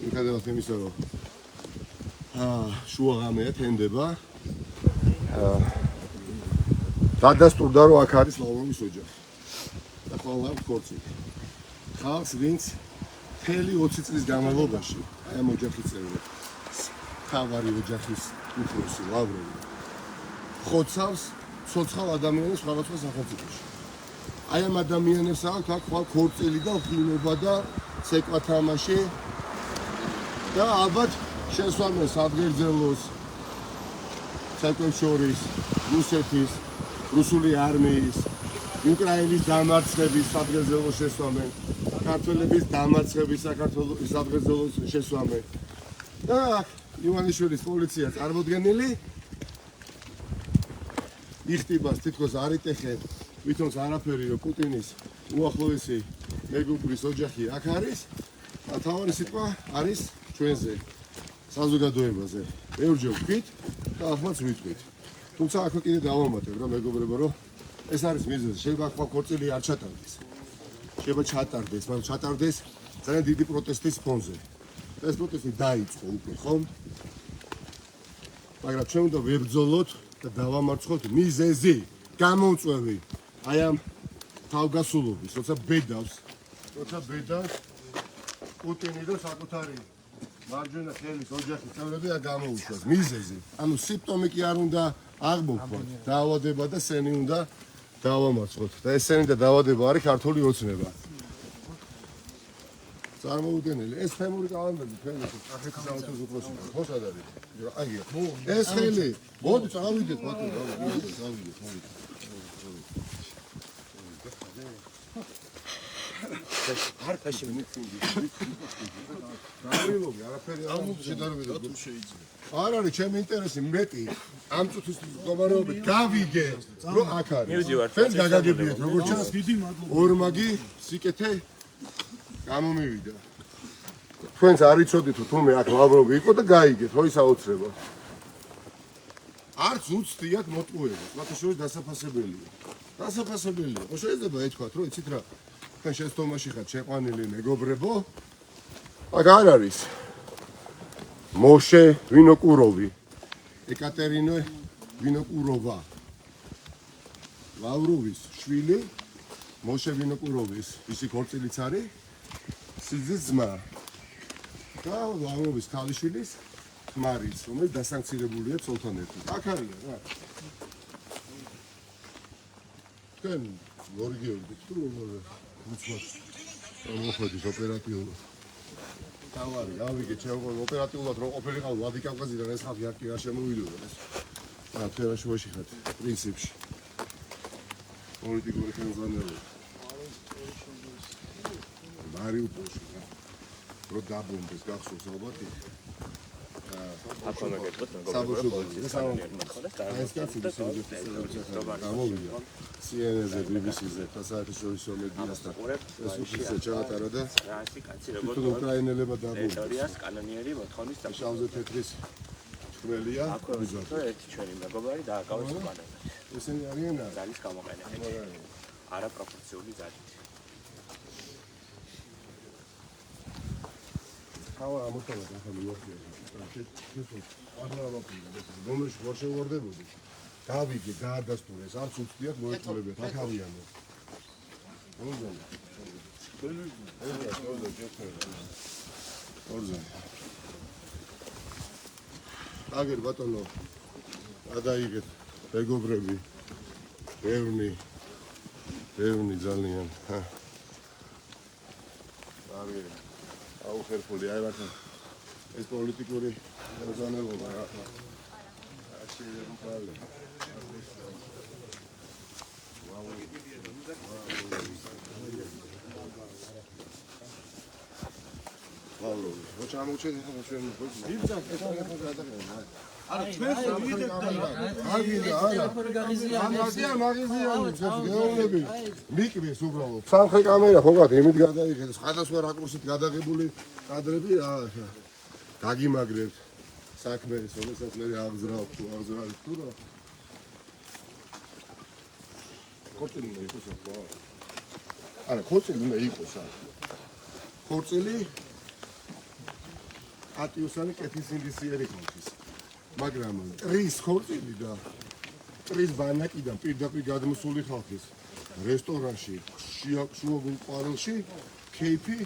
C: მიხადელთ იმისა რომ შუა ღამეა თენდება. დადასტურდა რომ აქ არის ლავროვის ოჯახი. და ხოლმე ქორწილი. ხალხს ვინც მთელი 20 წლის განმავლობაში ამ ოჯახის წევრი თავარი ოჯახის უფროსი ლავროვი ხოცავს ცოცხალ ადამიანებს სხვადასხვა სახელმწიფოში. აი ამ ადამიანებს აქვს აქ ხვალ ქორწილი და ღვინობა და ცეკვა თამაში და ალბათ შესვამენ სადღერძელოს ცეკვებს შორის რუსეთის, რუსული არმიის, უკრაინის დამარცხების სადღერძელოს შესვამენ, ქართველების დამარცხების საქართველოს სადღერძელოს შესვამენ. და ივანიშვილის პოლიცია წარმოდგენილი იხტიბას თითქოს არ იტეხენ ვითომც არაფერი რომ პუტინის უახლოესი მეგობრის ოჯახი აქ არის და თავარი სიტყვა არის ჩვენზე საზოგადოებაზე ბევრჯერ ვთქვით და ახლა ვიტყვით თუმცა აქ კიდე დავამატებ რა მეგობრებო რომ ეს არის მიზეზი შეიძლება ახლა ქორწილი არ ჩატარდეს შეიძლება ჩატარდეს მაგრამ ჩატარდეს ძალიან დიდი პროტესტის ფონზე ეს პროტესტი დაიწყო უკვე ხომ მაგრამ ჩვენ უნდა ვებრძოლოთ და დავამარცხოთ მიზეზი, გამომწვევი აი ამ თავგასულობის, როცა ბედავს პუტინი და საკუთარი მარჯვენა ხელის ოჯახის წევრები არ გამოუშვას მიზეზი. ანუ სიმპტომი კი არ უნდა აღმოქვათ. დაავადება და სენი უნდა დავამარცხოთ. და ეს სენი და დაავადება არის ქართული ოცნება. წარმოუდგენელი ეს თემური კალანდარი ფენში კახეთის საავტოს უფროსი ხო სად არის? აი ეს ხელი მოდი წავიდეთ ბატონო წავიდეთ. არ ფაში მიცინდი. გავრილობი არაფერი არ შედარებინა თუ შეიძლება. არ არის ჩემი ინტერესი მეტი ამ წუთის მდგომარეობით გავიგე რომ აქ არის. ფენს გაგაგებიეთ როგორც ჩანს დიდი მადლობა. ორმაგი სიკეთე გამომივიდა. თქვენს არ იცოდით თუმე აქ ლავროვი იყო და გაიგეთ ხო ის აუცილებლო. არც უცდიათ მოტყუებას, მაგრამ შორის დასაფასებელია. დასაფასებელია. ხო შეიძლება ეთქვათ რომ იცით რა თქვენ შეცდომაში ხართ შეყვანილი მეგობრებო. აქ არ არის მოშე ვინოკუროვი, ეკატერინე ვინოკუროვა, ლავროვის შვილი, მოშე ვინოკუროვის ისი ქორწილიც არის, სიძის ძმა და ლავროვის ქალიშვილის ხმარიც, რომელიც დასანქცირებულია ცოლთან ერთად. აქ არის რა. თქვენ მორიგეობთ თუ უცბად მოხდით ოპერატიულად. თავარი, გავიგე, ჩვენ ოპერატიულად რო ყოფილიყავ ვადიკავკაზიდან ეს ხალხი არ კი არ შემოვიდოდა ეს. თერაშუაში ხართ პრინციპში. პოლიტიკური ხელმძღვანელობა. მარიუპოლში რა. რო დაბომბეს გახსოვს ალბათ.
D: აკონა გეტყვით
C: საბოშობილი ეს კაცი გამოვიდა CNN-ზე, BBC-ზე, საერთაშორისო მედიასთან ეს უხეშე ჩაატარა და
D: რასი კაცი როგორ
C: უკრაინელებმა დაბომბეს
D: ტერიტორიას კანონიერი მოთხოვნის
C: შავზე თეთრის ჭრელია
D: ერთი ჩვენი მეგობარი დააკავეს უკანონოდ
C: ესენი არიან
D: ძალის გამოყენებით არაპროპორციული ძალით
C: ხავა ამოწონა და ხა მიოხია რომლის მოშევარდებოდი გავიგე გაადასტურეს არც უცდიათ მოეწყლებიათ აქ ავიანო აგერ ბატონო გადაიგეთ მეგობრები ბევრი ძალიან არის აუხერხული აი მართლა ეს პოლიტიკური მოგზაურობა რა სამხრე კამერა ხოგათ იმით გადაიღეთ სხვადასხვა რაკურსით გადაღებული კადრები დაგიმაგრებთ საქმე რომელსაც მე აღზრავ თუ რა ქორწილი უნდა იყოს ხო? არა ქორწილი უნდა იყოს ქორწილი ატიოსანი კეთის ინდისიერი ხალხის მაგრამ ტრის ქორწილი და ტრის ბანაკიდან პირდაპირ გადმოსული ხალხის რესტორანში შუაგულ ყვავილში кейფი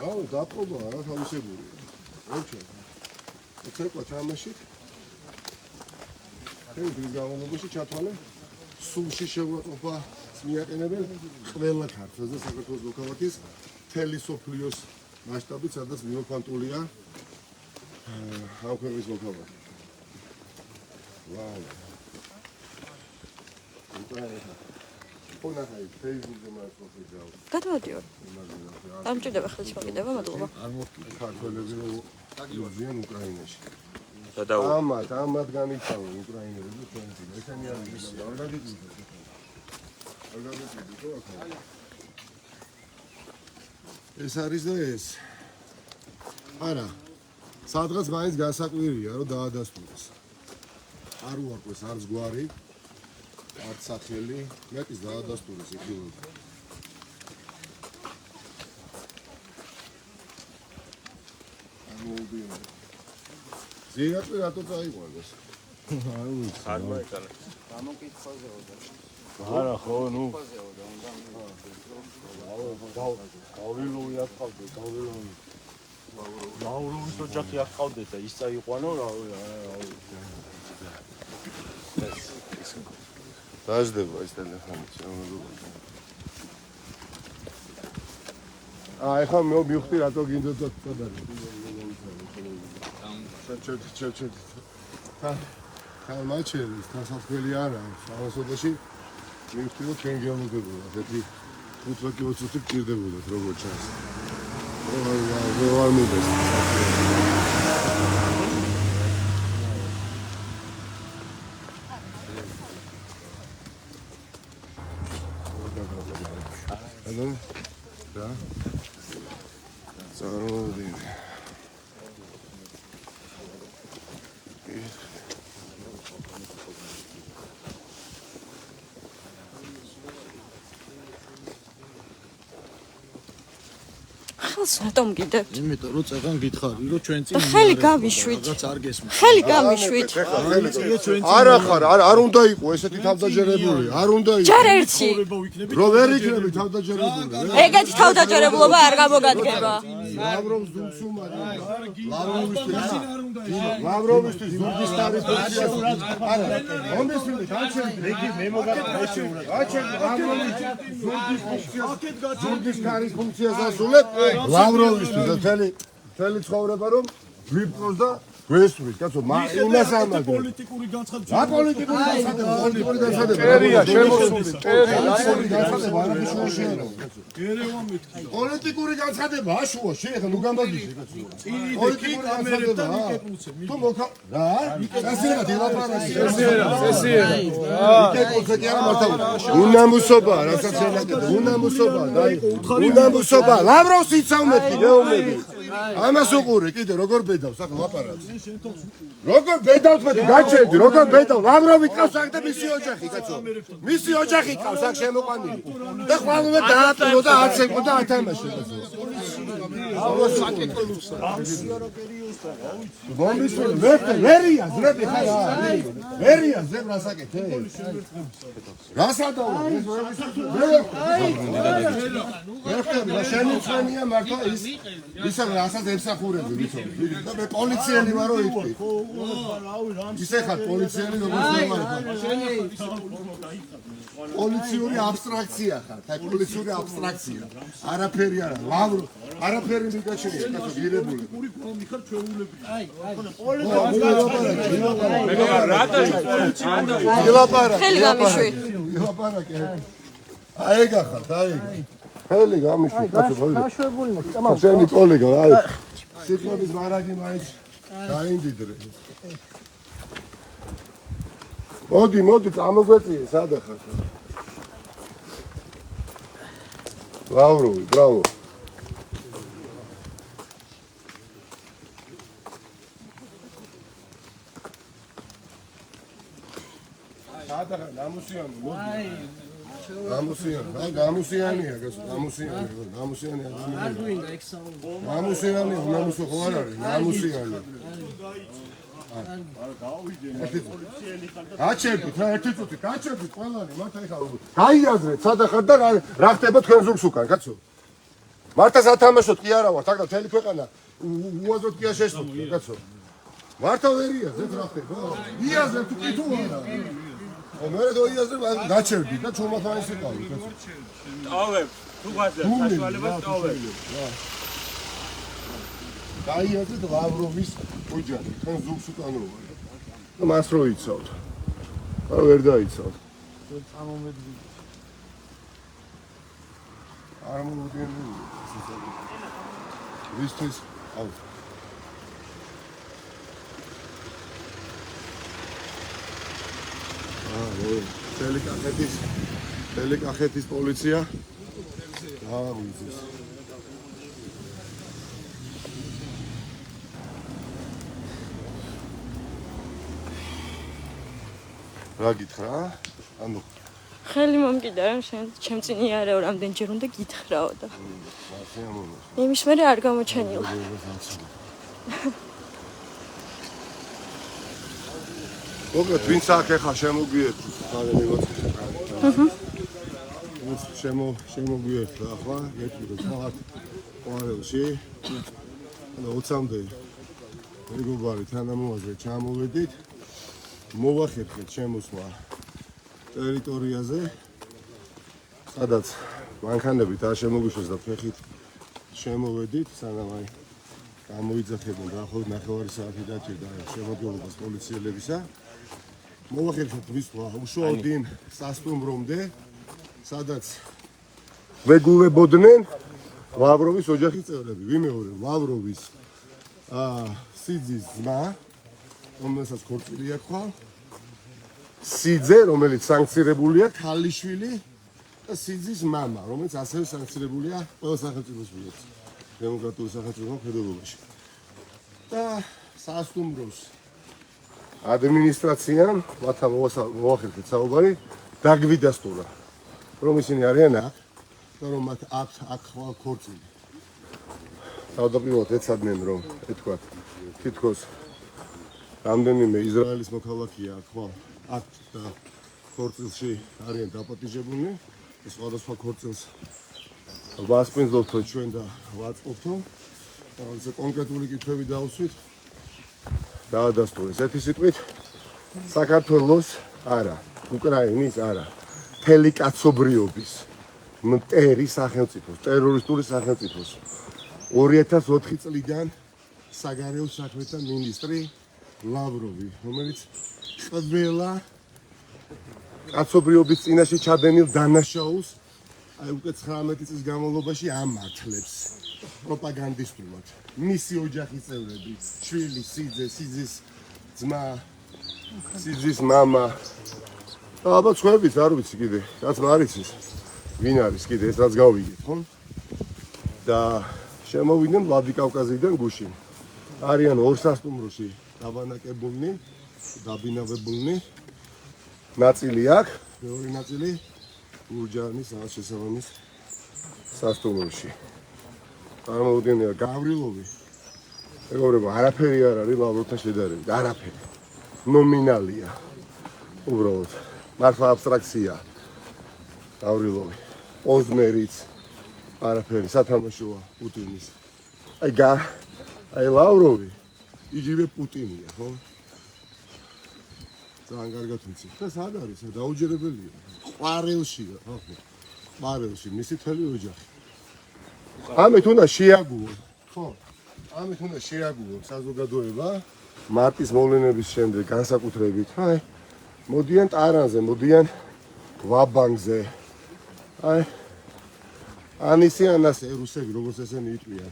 C: გაუ დაპყრობა რა თავისებურია ოჩა ეხლა თამაში ეს გამონობაში ჩათვალე სულში შეუწყობა მიაყენებენ ყველა ქართველს და საქართველოს მოქალაქეს თელი სოფლიოს მასშტაბით სადაც მიმოფანტულია ამ ქვეყნის მოქალაქე ვაუ პონახაი ფეისბუქზე მასწავლე გაუ
H: გადავდიო დამჭირდება ხელში მოგიდება მადლობა
C: არ მოხდა ქართველები დაგიوازიან უკრაინაში
D: გადაუ
C: ამათ განიცავენ უკრაინელები ჩვენში ესენი არის არ გაგიძინოთ ეს არის და ეს არა სადღაც მაინც გასაკვირია რომ დაადასტურეს არ უარყვეს არც გვარი არც სახელი მეტის დაადასტურეს იქილოდ ზეღაც რატო წაიყვანეს
D: არ მოეკანა
E: გამოკითხვაზეოდა
C: არა ხო ნუ გავილოვი ატყავდე გავილოვი
E: ლავროვის ოჯახი არ ყავდეთ და ის წაიყვანო რა.
C: დაждდება ეს ტელეფონი. ეხლა მივხვდი რატო გინდოთ წოდარი. ჩე. მაჩელი დასასწრელი არა. სამასობაში მივხვდი რომ ჩვენ გეომოგებოდა. ესეთი 15-20 წუთი გჭირდებოდათ როგორც ჩანს. არ მიდეს. და წარმოუდგინე
H: ხელს რატომ გიდებთ?
E: იმიტომ რომ წეგან გითხარი რომ ჩვენ წინ
H: ხელი გავიშვით.
E: რაღაც არ გესმა.
H: ხელი გამიშვით.
C: არა ხარ, არ უნდა იყოს ესეთი თავდაჯერებული, არ უნდა იყოს.
H: ჯერ ერთი.
C: რომ ვერ იქნები თავდაჯერებული.
H: ეგეთი თავდაჯერებულობა არ გამოგადგება.
C: ლავროვს დუმსუმად. ლავროვისთვის ზურგის ტარიფი. არა, მომესმენთ, აჩერდი, მე მოგაჩერდი. აჩერდი ლავროვის ზურგის ტარიფის ფუნქციას ასრულებ. ლავროვისთვის და მთელი ცხოვრება რომ გვიპყროს და გვესვრის, კაცო, იმას ამბობ.
G: პოლიტიკური განცხადება.
C: რა პოლიტიკური განცხადება?
B: წერია შემოსული, წერია.
C: პოლიტიკური განცხადება აშუა, შეეხა ნუ გამბაგიში, კაცო. პოლიტიკური
G: კამერებთან იკეთუცე.
C: თუ მოკა რა? წესიერად ილაპარაკე.
B: წესიერად.
C: იკეთუცე კი არა მართავ. უნამუსობა, რასაც ელაკეთ, უნამუსობა, უნამუსობა. ლავროვს იცავმეთ, გეომები. ამას უყურე, კიდე როგორ ბედავს, ახლა ლაპარაკს. როგორ ბედავს მე გაჩერდი, როგორ ბედავ, ლავროვი ყავს აქ და მისი ოჯახი, კაცო. მისი ოჯახი ყავს აქ შემოყვანილი. და ხვალე დაატყო და აცეკო და ათამაშე, კაცო. ვერია, ზრები ხარა. ვერია, ზრებ რასაკეთე. რასადაო, ეს ვერ შემიცვენია მართლა ისა რასაც ემსახურები ვიცოდი. და მე პოლიციელი ვარო იტყვი. ისე ხარ პოლიციელი როგორც ნორმალია. პოლიციური აბსტრაქცია ხარ. აი პოლიციური აბსტრაქცია. არაფერი არა. ლავრო, არაფერი მიგაჩერია, კაცო, გირებული.
H: ხელი გამიშვით.
C: ილაპარაკე. აი გახარ, აი. ხელი გამიშვით, კაცო,
E: გაშვებული მოხდა.
C: შენი კოლეგა, აი. სიტყვების მარაგი მაინც დაინდიდრე. მოდი, წამოგვეწიე, სადა ხარ? ლავროვი, ბრავო. სადა ხარ? გამუსიანი, მოდი. გამუსიანია, გასულ, გამუსიანია.
E: არ გვინდა ექსაული.
C: გამუსიანია, ნამუსო ხო არ არის, გამუსიანია. გაჩერდით რა ერთი წუთი, გაჩერდით ყველანი, მართა ეხლა გაიაზრეთ, სადა ხარ და რა ხდება თქვენ ზურგს უკან, კაცო. მართა სათამაშოდ კი არა ვართ, აქ და მთელი ქვეყანა უაზროდ კი შეესწროთ, კაცო. მართა ვერ იაზრეთ რა ხდება? იაზრეთ თუ კი თუ არა. მე რო იაზრებ, გაჩერდით და ჩუმად მაინც იყავით, კაცო.
D: ტოვებ, თუ გაზრდ საშუალებას ტოვებ.
C: გაიაზრეთ ლავროვის ოჯახი, თქვენ ზურგს უკან რო ვარ. და მას რო იცავთ. არა ვერ დაიცავთ.
E: წამომედგინე.
C: არ მომგენია. ვისთვის აუ. ტელეკახეთის პოლიცია. აღვიძეს. რა გითხრა? ანუ
H: ხელი მომკიდა რომ შენ ჩემ წინ იარეო რამდენჯერ უნდა გითხრაო და იმის მერე არ გამოჩენილა.
C: მოკლედ ვინც აქ ეხა შემოგვიერთვით ხალხი შემოგვიერთვა ახლა გეტყვი რომ ხალხ ყვარელში 20-მდე მეგობარი თანამოაზრე ჩამოვედით, მოვახერხეთ შემოსვლა ტერიტორიაზე, სადაც მანქანებით არ შემოგვიშვეს და ფეხით შემოვედით, სანამ აი გამოიძახებენ დაახლოებით 9 საათი დაჭირდა შემოგვიყვებას პოლიციელებისა. მოვახერხეთ მისვლა უშუალოდ იმ სასტუმრომდე, სადაც ვეგულებოდნენ ლავროვის ოჯახის წევრები. ვიმეორე ლავროვის სიძის ძმა, რომელსაც ქორწილი აქვს, სიძე, რომელიც სანქცირებულია, ქალიშვილი და სიძის მამა, რომელიც ასევე სანქცირებულია ყველა სახელმწიფოს მიერ დემოკრატიული სახელმწიფოს მხედველობაში. და სასტუმროს ადმინისტრაციამ მათთან მოვახერხეთ საუბარი, დაგვიდასტურა, რომ ისინი არიან აქ და რომ მათ აქ ხვალ ქორწილი. თავდაპირველად ეცადნენ, რომ ეთქვათ, თითქოს რამდენიმე ისრაელის მოქალაქეა ხვალ აქ და ქორწილში არიან დაპატიჟებულნი, სხვადასხვა ქორწილს ვასპინძლობთ ჩვენ და ვაწყობთ. ეს კონკრეტული კითხვები დავუსვით. დაადასტურეს ერთი სიტყვით საქართველოს არა, უკრაინის არა, მთელი კაცობრიობის მტერი სახელმწიფოს, ტერორისტული სახელმწიფოს 2004 წლიდან საგარეო საქმეთა მინისტრი ლავროვი, რომელიც ყველა კაცობრიობის წინაშე ჩადენილ დანაშაულს აი უკვე 19 წლის განმავლობაში ამართლებს პროპაგანდისტულად. მისი ოჯახის წევრები, შვილი, სიძე, სიძის ძმა, სიძის მამა. ალბათ სხვაებიც არ ვიცი კიდე, რაც არ იცის. ვინ არის კიდე ეს რაც გავიგეთ, ხო? და შემოვიდნენ ვლადიკავკაზიდან გუშინ. არიან ორ სასტუმროში დაბანაკებულნი, დაბინავებულნი. ნაწილი აქ, მეორე ნაწილი გურჯაანის შესაბამის სასტუმროში. წარმოვიდგენია გავრილოვი. მეგობრებო, არაფერი არ არის ლავროვთან შედარებით, არაფერი. ნომინალია. უბრალოდ მართლა აბსტრაქცია. გავრილოვი. პოზნერიც არაფერი, სათამაშოა პუტინის. აი ლავროვი იგივე პუტინია, ხო? ძალიან კარგად ვიცი. და სად არის? დაუჯერებელია. ყვარელშია, ხო? ყვარელში მისი თელი ოჯახი. ამით უნდა შეაგუო, ხო? ამით უნდა შეაგუო საზოგადოება მარტის მოვლენების შემდეგ განსაკუთრებით. აი, მოდიან ტარანზე, მოდიან ვაბანგზე. აი, ანისიანას რუსები როგორც ესენი იტყვიან.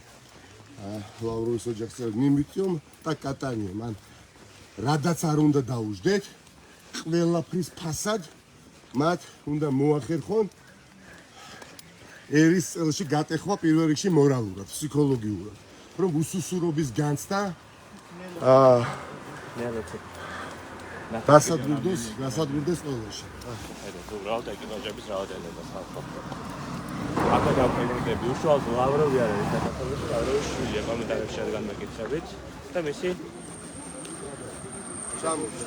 C: ლავროვის ოჯახს მიმიწვიომ და კატანიე, მან რადაც არ უნდა დაუждეთ, ყველაფრის ფასად მათ უნდა მოახერხონ ერის წელში გატეხვა პირველ რიგში მორალურად, ფსიქოლოგიურად, რომ უსუსურობის განცდა დასადგურდეს ყველაში.
D: უბრალოდ ეკონომიკის რაოდენობას ხალხობთ. აკა დაკომენტები უშუალოდ ლავროვი არ არის საქართველოს ლავროვის შვილია კომენტარებში რადგან მეკითხებით და მისი
C: ჩამოშვა.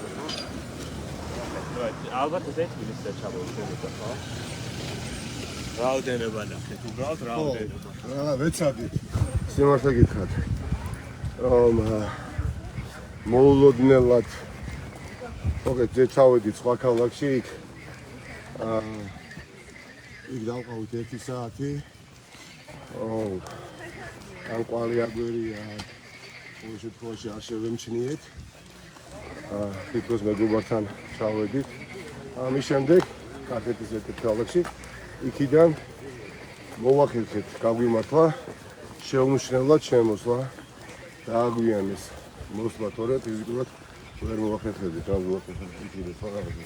D: ალბათ ეს თბილისზე ჩამოვიდა, ხო? რაოდენობა ნახეთ, უბრალოდ რაოდენობა.
C: ვეცადით. სიმართლე გითხრათ, რომ მოულოდნელად მოგეთ წავედით სხვა ქალაქში იქ დავყავით 1 საათი. ან ყვალი აგვერია, ყოველ შემთხვევაში არ შევემჩნიეთ. თითქოს მეგობართან ჩავედით. ამის შემდეგ კახეთის ერთ ქალაქში იქიდან მოვახერხეთ გაგვიმართლა შეუმჩნევლად შემოსვლა და აგვიანეს მოსვლა, თორე ფიზიკურად ვერ მოვახერხებდით, ნამდვილად იქიდან ფარაღები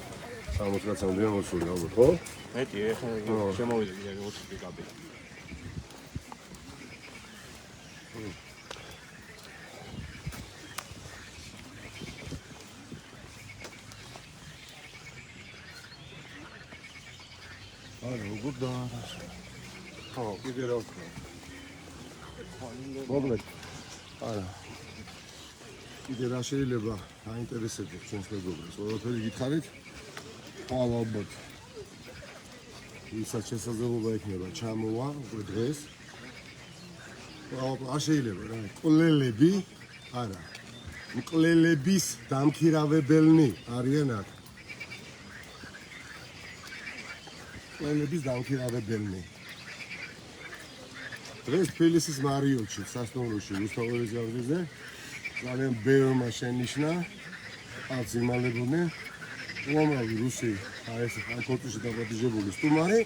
C: 60 კაცამდე მოსული ალბათ, ხო?
D: მეტი ეხლა შემოვიდა 20 პიკაპი.
C: არა, როგორ დაარასო. ხო, კიდე რა ვქნა. მოგლეთ. არა. კიდე რა შეიძლება აინტერესებდეს ჩვენს მეგობრებს. ყველაფერი გითხარით? ხო, ალბათ. ისაც შესაძლებლობა ექნება ჩამოვა უკვე დღეს. არ შეიძლება რა. მკვლელები არა. მკვლელების დამქირავებელნი არიან აქ. მკვლელების დამქირავებელნი. დღეს თბილისის მარიოტში, სასტუმროში, რუსთაველის გზაზე ძალიან ბევრმა შენიშნა, არც იმალებოდნენ, უამრავი რუსი, ეს კონკურსში დაბადებული სტუმარი,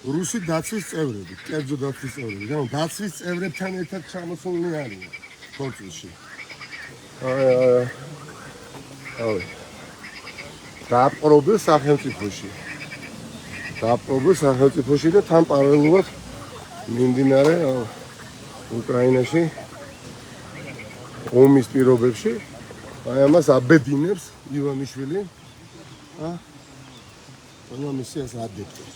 C: რუსი დაცვის წევრები, კერძო დაცვის წევრები, ანუ დაცვის წევრებთან ერთად ჩამოსულნი არიან კონკურსში. დააპყრობილ სახელმწიფოში. დააპყრობილ სახელმწიფოში და თან პარალელურად მიმდინარე უკრაინაში ომის პირობებში აი ამას აბედინებს ივანიშვილი მისიას ადეპტებს.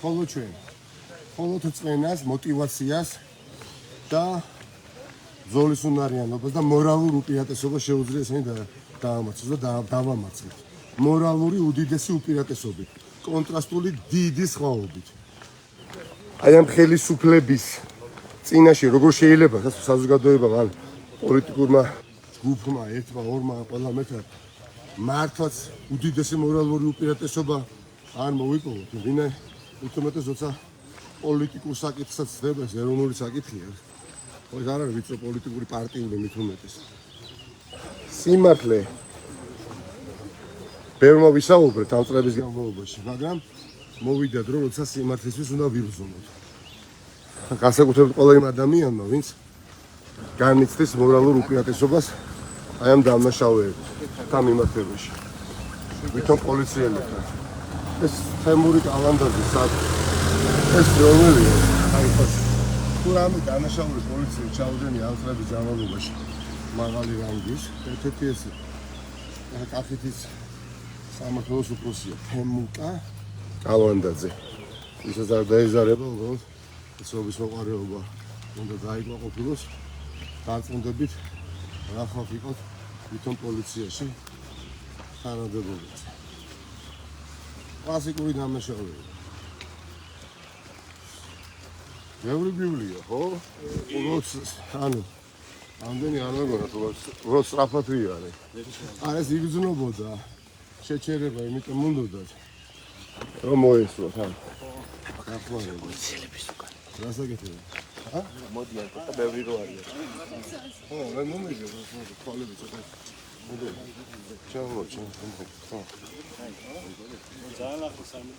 C: ხოლო თუ წვენას, მოტივაციას და ზოლის უნარიანობას და მორალურ უპირატესობას შეუძლია ესენი დაამარცხოს და დავამარცხოთ. მორალური უდიდესი უპირატესობით, კონტრასტული დიდი სხვაობით. აი ამ ხელისუფლების წინაშე როგორ შეიძლება საზოგადოებამ ან პოლიტიკურმა ჯგუფმა, ერთმა, ორმა, ყველამ ერთად მართლაც უდიდესი მორალური უპირატესობა არ მოვიპოვოთ. ვინმე უცნობდეს როცა პოლიტიკურ საკითხსაც ხდება, ეროვნული საკითხია. ეს არ არის ვიწრო პოლიტიკური პარტიული მით უმეტეს. სიმართლე ბევრმა ვისაუბრეთ ამ წლების განმავლობაში, მაგრამ მოვიდა დრო, როცა სიმართლისთვის უნდა ვიბრძოლოთ. განსაკუთრებით ყველა იმ ადამიანმა, ვინც განიცდის მორალურ უპირატესობას აი ამ დამნაშავეებთან მიმართებაში. ვითომ პოლიციელებთან. ეს თემური კალანდარზე ეს რომელია? აი ხოს. თუ რამე დამნაშავე პოლიცია ჩაუდგენია ამ წლების განმავლობაში მაღალი რანგის, ერთ-ერთი ეს კახეთის სამართლოს უფროსია თემუკა კალანდაძე. ისაც არ დაეზარება უბრალოდ სობის მოყარეობა უნდა დაიკვაყოფილოს დარწმუნდებით რა ხალხ იყოთ ვითომ პოლიციაში თანამდებობაზე. კლასიკური დამნაშავეა. ბევრი ბიბლია, ხო? ანუ ამდენი არ მეგონა თუ რო სწრაფად ვიარე. არ ეს იგრძნობოდა შეჩერება, იმიტომ უნდათ რომ მოესწროთ, ანუ ახლა ცილების უკან. რასაკეთებია? მოდი არ და ბევრი რო არის. ხო, რა მომიგე, თვალები ცოტა. მოდი. ჩავრო, ხო. ძალიან ახლა სამი.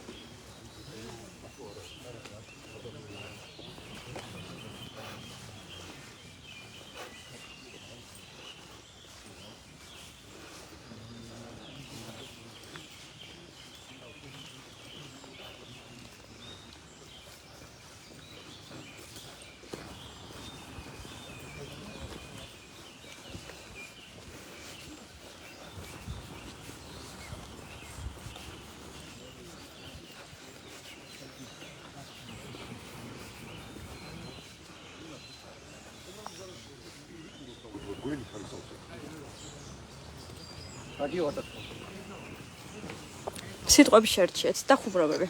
H: სიტყვები შერჩიეთ და ხუმრობები.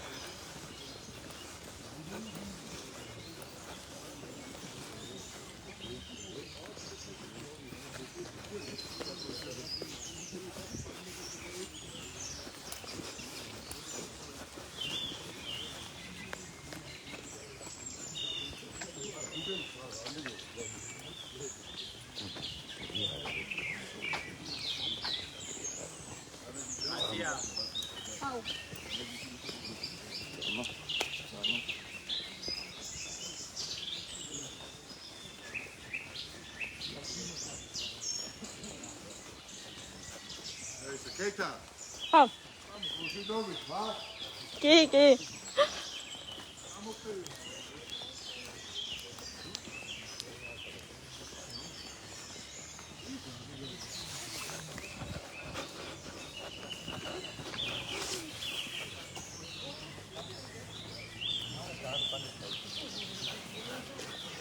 C: Keita.
H: ხო.
C: უშიდობით, ხა?
H: კი.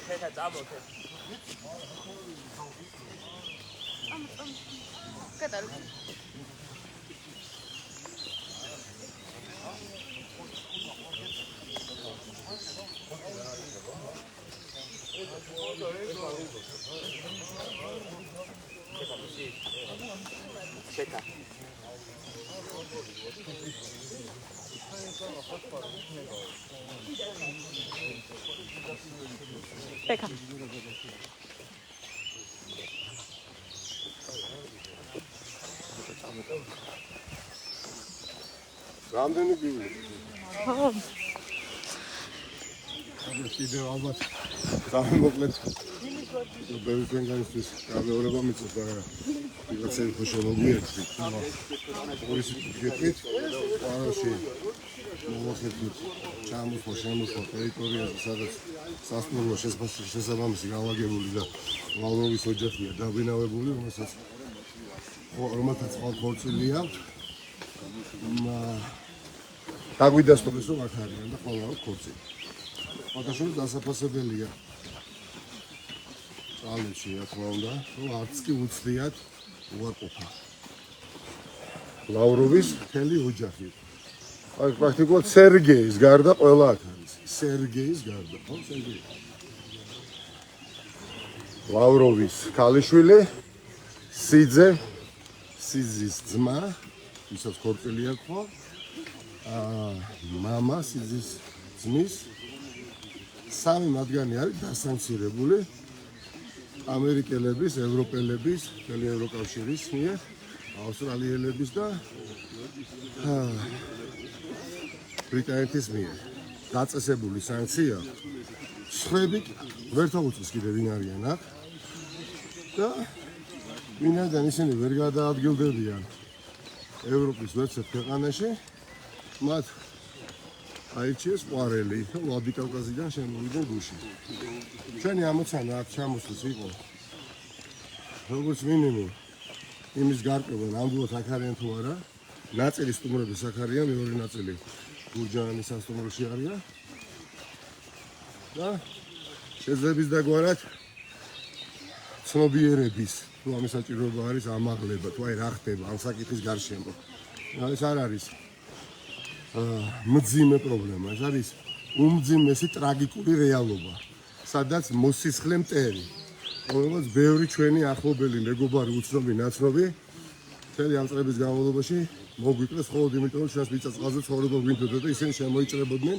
A: ქეთა წამოთე.
H: კატარო.
F: ბეკა.
H: ბეკა.
C: რამდენი გივი?
H: ხო.
C: კიდევ ალბათ გამოკლეთ. ბევრი ჩვენგანისთვის გამეორება მიწევს, მაგრამ ვიღაცები ხო შემოგვიერთდით. ორი სიტყვით, პაროში მოვახერხეთ ჩამოსვლა შემოსვლა ტერიტორიაზე, სადაც სასტუმრო შესაბამისი განლაგებული და ლავროვის ოჯახია დაბინავებული, რომელთაც ხვალ ქორწილი აქვს. დაგვიდასტურეს რომ აქ არიან და ყველა აქვს ქორწილი. ფათაშორის დასაფასებელია წალებში, რა თქმა უნდა, რომ არც კი უცდიათ უარყოფა. ლავროვის მთელი ოჯახი. აი პრაქტიკულად სერგეის გარდა ყველა აქ არის. სერგეის გარდა, ხო, სერგეი. ლავროვის ქალიშვილი, სიძის ძმა, ვისაც ქორწილი აქვს ხო? მამა, სიძის ძმის სამი მათგანი არის დასანქცირებული ამერიკელების, ევროპელების, მთელი ევროკავშირის მიერ, ავსტრალიელების და ბრიტანეთის მიერ. დაწესებული სანქცია სხვები ვერ თაუწვის კიდევ ვინ არიან აქ და ვინაიდან ისინი ვერ გადაადგილდებიან ევროპის ვერცერთ ქვეყანაში, მათ აირჩიეს ყვარელი, ვლადიკავკაზიდან შემოვიდნენ გუში. ჩვენი ამოცანა აქ ჩამოსვლის იყო, როგორც მინიმუმ იმის გარკვევა, ნამდვილად აქ არიან თუ არა, ნაწილი სტუმრების აქ არიან, მეორე ნაწილი გურჯაანის სასტუმროში არიან და შეძლების დაგვარად ცნობიერების, თუ ამის საჭიროება არის ამაღლება, თუ აი რა ხდება ამ საკითხის გარშემო. ეს არ არის მძიმე პრობლემა, ეს არის უმძიმესი ტრაგიკული რეალობა, სადაც მოსისხლე მტერი, რომელსაც ბევრი ჩვენი ახლობელი, მეგობარი, უცნობი, ნაცნობი მთელი ამ წლების განმავლობაში მოგვიკლეს მხოლოდ იმიტომ, რომ ჩვენს მიწა-წყალზე ცხოვრება გვინდოდა და ისინი შემოიჭრებოდნენ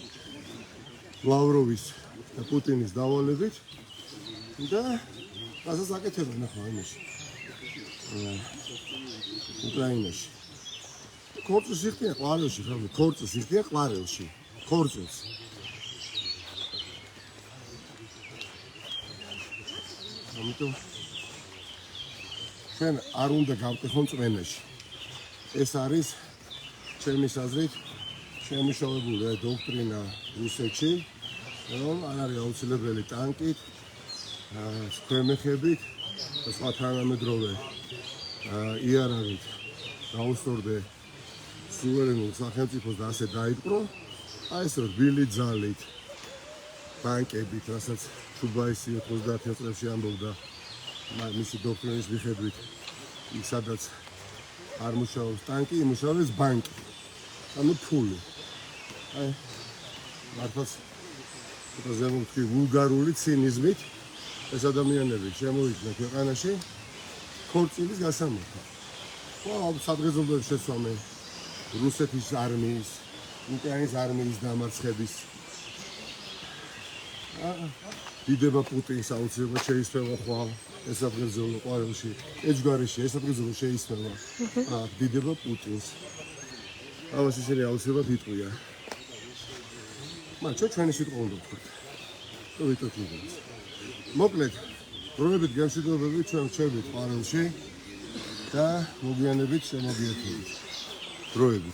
C: ლავროვის და პუტინის დავალებით და რასაც აკეთებენ ახლა იმაში უკრაინაში. ქორწილს იხდიან ყვარელში, ხომ? ქორწილს იხდიან ყვარელში. ქორწილს. ამიტომ ჩვენ არ უნდა გავტეხონ წვენაში. ეს არის ჩემი აზრით შემუშავებული დოქტრინა რუსეთში, რომ არ არის აუცილებელი ტანკით, ქვემეხებით და სხვა თანამედროვე იარაღით დაუსწორდე სუვერენულ სახელმწიფოს და ასე დაიპყრო, აი ეს რბილი ძალით, ბანკებით, რასაც ჩუბაისი 90 წლებში ამბობდა მისი დოქტრინის მიხედვით, ის სადაც არ მუშაობს ტანკი, იმუშავებს ბანკი. ანუ ფული. აი მართლაც ზემოთ კი ვულგარული ცინიზმით ეს ადამიანები შემოვიდნენ ქვეყანაში ქორწილის გასამართად. ხო, სადღეღობრივ შესვამენ რუსეთის არმიის, უკრაინის არმიის დამარცხების. დიდება პუტინს აუცილებლად შეისწვევა ხვალ ეს საბრძოლო ყვარელში, ეჯგარეში ეს საბრძოლო შეისწვევა. დიდება პუტინს. ამას ისინი აუცილებლად იტყვიან. მაგრამ ჩვენი სიტყვა უნდა ვთქვით. რომ ვიტყვით. მოკლედ, დროებით გამშვიდობებით ჩვენ ვჩერდით ყვარელში და მოგვიანებით შემოგიერთებით. დროებით